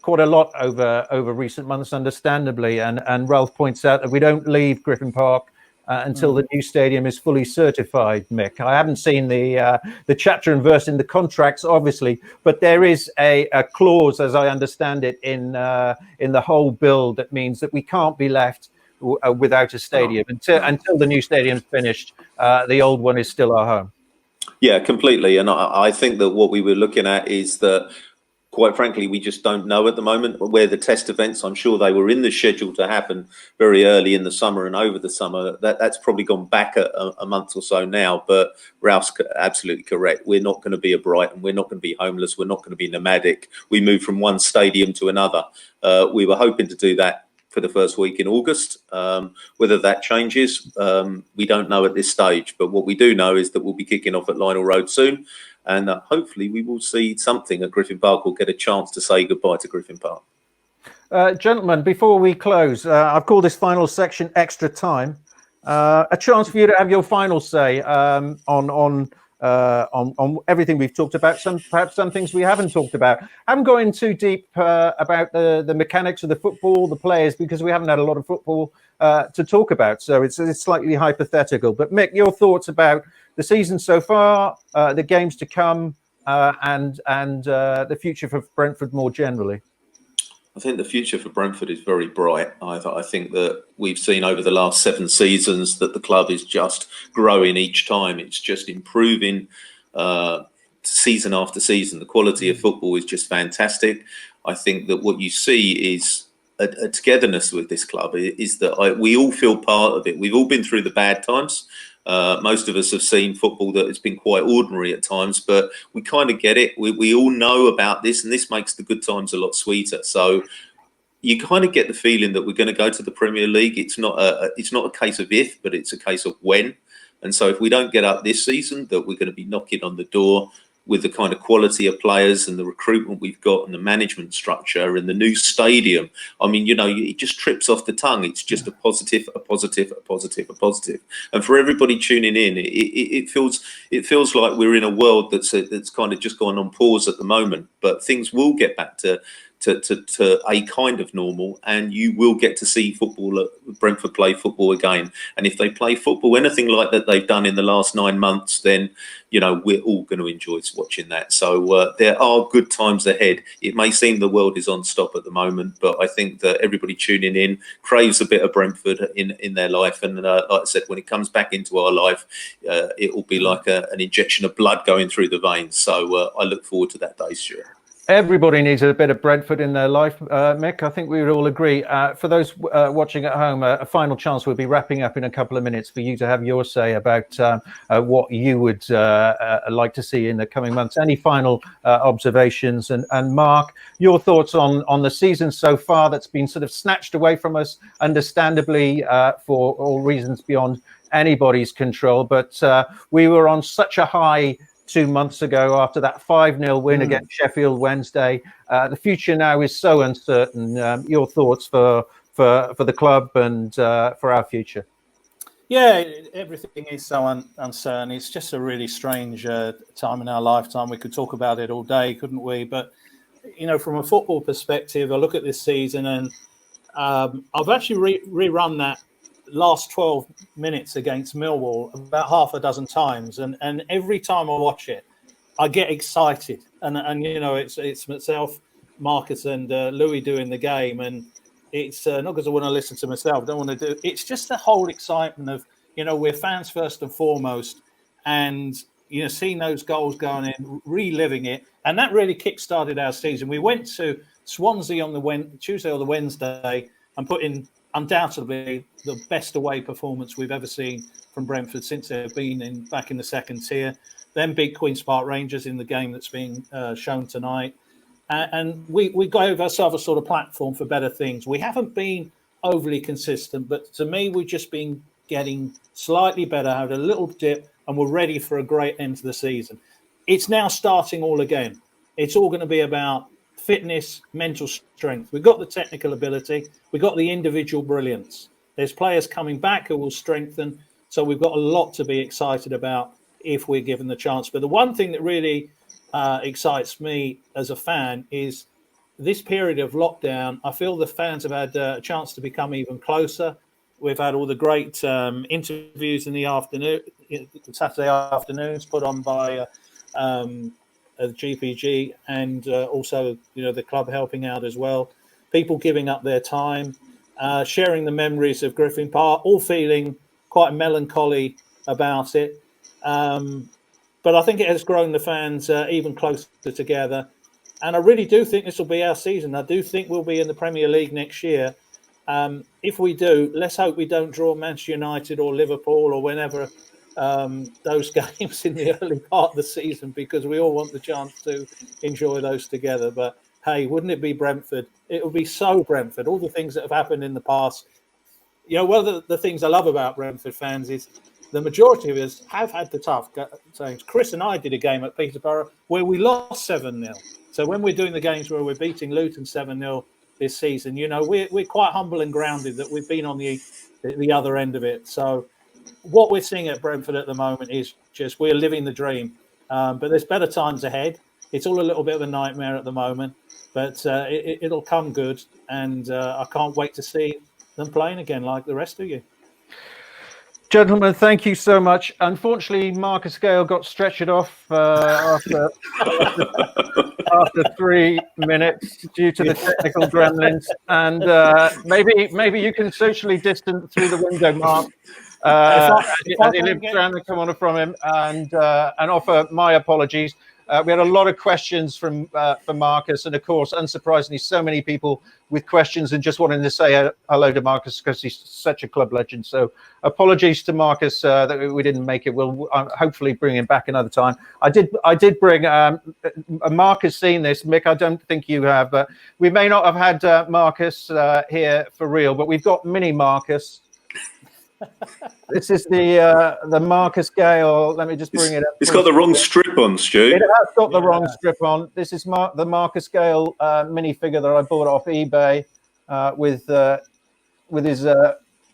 Speaker 1: quite a lot over recent months, understandably. And Ralph points out that we don't leave Griffin Park until the new stadium is fully certified, Mick. I haven't seen the chapter and verse in the contracts, obviously, but there is a clause, as I understand it, in the whole bill that means that we can't be left without a stadium until the new stadium's finished. The old one is still our home.
Speaker 4: Yeah, completely. And I think that what we were looking at is that, quite frankly, we just don't know at the moment where the test events. I'm sure they were in the schedule to happen very early in the summer and over the summer. That's probably gone back a month or so now. But Ralph's absolutely correct. We're not going to be a Brighton. We're not going to be homeless. We're not going to be nomadic. We move from one stadium to another. We were hoping to do that for the first week in August. Whether that changes, we don't know at this stage. But what we do know is that we'll be kicking off at Lionel Road soon. And hopefully we will see something at Griffin Park. We'll get a chance to say goodbye to Griffin Park.
Speaker 1: Gentlemen, before we close, I've called this final section Extra Time. A chance for you to have your final say on everything we've talked about. Perhaps some things we haven't talked about. I haven't gone in too deep about the mechanics of the football, the players, because we haven't had a lot of football to talk about. So it's slightly hypothetical. But Mick, your thoughts about the season so far, the games to come, and the future for Brentford more generally?
Speaker 4: I think the future for Brentford is very bright. I think that we've seen over the last 7 seasons that the club is just growing each time. It's just improving season after season. The quality of football is just fantastic. I think that what you see is a togetherness with this club, is that we all feel part of it. We've all been through the bad times. Most of us have seen football that has been quite ordinary at times, but we kind of get it. We all know about this, and this makes the good times a lot sweeter. So you kind of get the feeling that we're going to go to the Premier League. It's not a case of if, but it's a case of when. And so if we don't get up this season, that we're going to be knocking on the door with the kind of quality of players and the recruitment we've got and the management structure and the new stadium. I mean, you know, it just trips off the tongue. It's just a positive, a positive, a positive, a positive. And for everybody tuning in, it feels like we're in a world that's kind of just gone on pause at the moment. But things will get back to a kind of normal, and you will get to see football, Brentford play football again. And if they play football anything like that they've done in the last 9 months, then, you know, we're all going to enjoy watching that. So there are good times ahead. It may seem the world is on stop at the moment, but I think that everybody tuning in craves a bit of Brentford in their life. And like I said, when it comes back into our life, it will be like an injection of blood going through the veins. So I look forward to that day, Stuart.
Speaker 1: Everybody needs a bit of Brentford in their life, Mick. I think we would all agree. For those watching at home, a final chance. We'll be wrapping up in a couple of minutes for you to have your say about what you would like to see in the coming months. Any final observations? And Mark, your thoughts on the season so far that's been sort of snatched away from us, understandably, for all reasons beyond anybody's control. But we were on such a high 2 months ago after that 5-0 win against Sheffield Wednesday. The future now is so uncertain. Your thoughts for the club and for our future?
Speaker 3: Yeah, everything is so uncertain. It's just a really strange time in our lifetime. We could talk about it all day, couldn't we? But, you know, from a football perspective, I look at this season and I've actually rerun that last 12 minutes against Millwall about half a dozen times, and every time I watch it I get excited, and you know, it's myself Marcus and Louis doing the game, and it's not because I want to listen to myself. I don't want to do. It's just the whole excitement of, you know, we're fans first and foremost, and you know, seeing those goals going in, reliving it, and that really kick-started our season. We went to Swansea on the Tuesday or the Wednesday and put in undoubtedly the best away performance we've ever seen from Brentford since they've been back in the second tier. Then beat Queen's Park Rangers in the game that's being shown tonight. And we gave ourselves a sort of platform for better things. We haven't been overly consistent, but to me, we've just been getting slightly better, had a little dip, and we're ready for a great end to the season. It's now starting all again. It's all going to be about fitness, mental strength. We've got the technical ability. We've got the individual brilliance. There's players coming back who will strengthen. So we've got a lot to be excited about if we're given the chance. But the one thing that really excites me as a fan is this period of lockdown. I feel the fans have had a chance to become even closer. We've had all the great interviews in the afternoon, Saturday afternoons, put on by the GPG, and also, you know, the club helping out as well. People giving up their time, sharing the memories of Griffin Park, all feeling quite melancholy about it. But I think it has grown the fans even closer together. And I really do think this will be our season. I do think we'll be in the Premier League next year. If we do, let's hope we don't draw Manchester United or Liverpool or whenever those games in the early part of the season, because we all want the chance to enjoy those together. But hey, wouldn't it be Brentford? It would be so Brentford. All the things that have happened in the past. You know, one of the things I love about Brentford fans is the majority of us have had the tough times. Chris and I did a game at Peterborough where we lost 7-0. So when we're doing the games where we're beating Luton 7-0 this season, you know, we're quite humble and grounded that we've been on the other end of it. So what we're seeing at Brentford at the moment is just we're living the dream. But there's better times ahead. It's all a little bit of a nightmare at the moment, but it'll come good. And I can't wait to see them playing again like the rest of you.
Speaker 1: Gentlemen, thank you so much. Unfortunately, Marcus Gale got stretchered off after 3 minutes due to the technical gremlins. And maybe you can socially distance through the window, Mark, as he lives around the corner from him, and offer my apologies. We had a lot of questions for Marcus, and of course, unsurprisingly, so many people with questions and just wanting to say hello to Marcus because he's such a club legend. So apologies to Marcus that we didn't make it. We'll hopefully bring him back another time. I did bring Mark has seen this. Mick, I don't think you have, but we may not have had Marcus here for real, but we've got mini Marcus. This is the Marcus Gale. Let me just bring it up.
Speaker 4: It's got the wrong strip on, Stu.
Speaker 1: It has got the wrong strip on. This is the Marcus Gale minifigure that I bought off eBay with his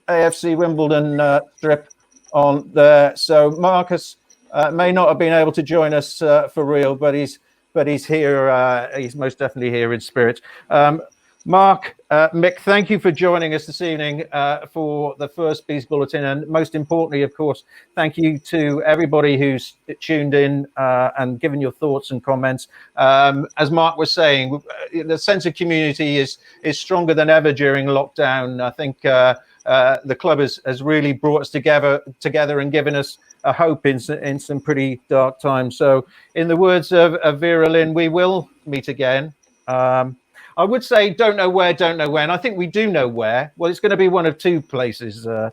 Speaker 1: AFC Wimbledon strip on there. So Marcus may not have been able to join us for real, but he's here. He's most definitely here in spirit. Mark, Mick, thank you for joining us this evening for the first Bees Bulletin, and most importantly, of course, thank you to everybody who's tuned in and given your thoughts and comments. As Mark was saying, the sense of community is stronger than ever during lockdown. I think the club has really brought us together and given us a hope in some pretty dark times. So, in the words of Vera Lynn, we will meet again. I would say don't know where, don't know when. I think we do know where. Well, it's going to be one of two places. The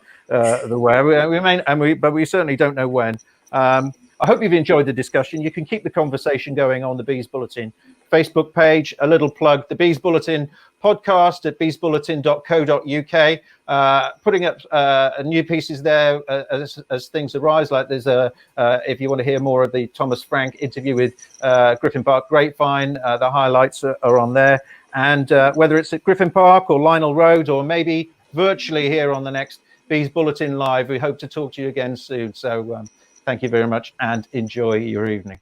Speaker 1: where but we certainly don't know when. I hope you've enjoyed the discussion. You can keep the conversation going on the Bees Bulletin Facebook page. A little plug: the Bees Bulletin podcast at beesbulletin.co.uk. Putting up new pieces there as things arise. Like there's if you want to hear more of the Thomas Frank interview with Griffin Park Grapevine, the highlights are on there. And whether it's at Griffin Park or Lionel Road or maybe virtually here on the next Bees Bulletin Live, we hope to talk to you again soon. So thank you very much and enjoy your evening.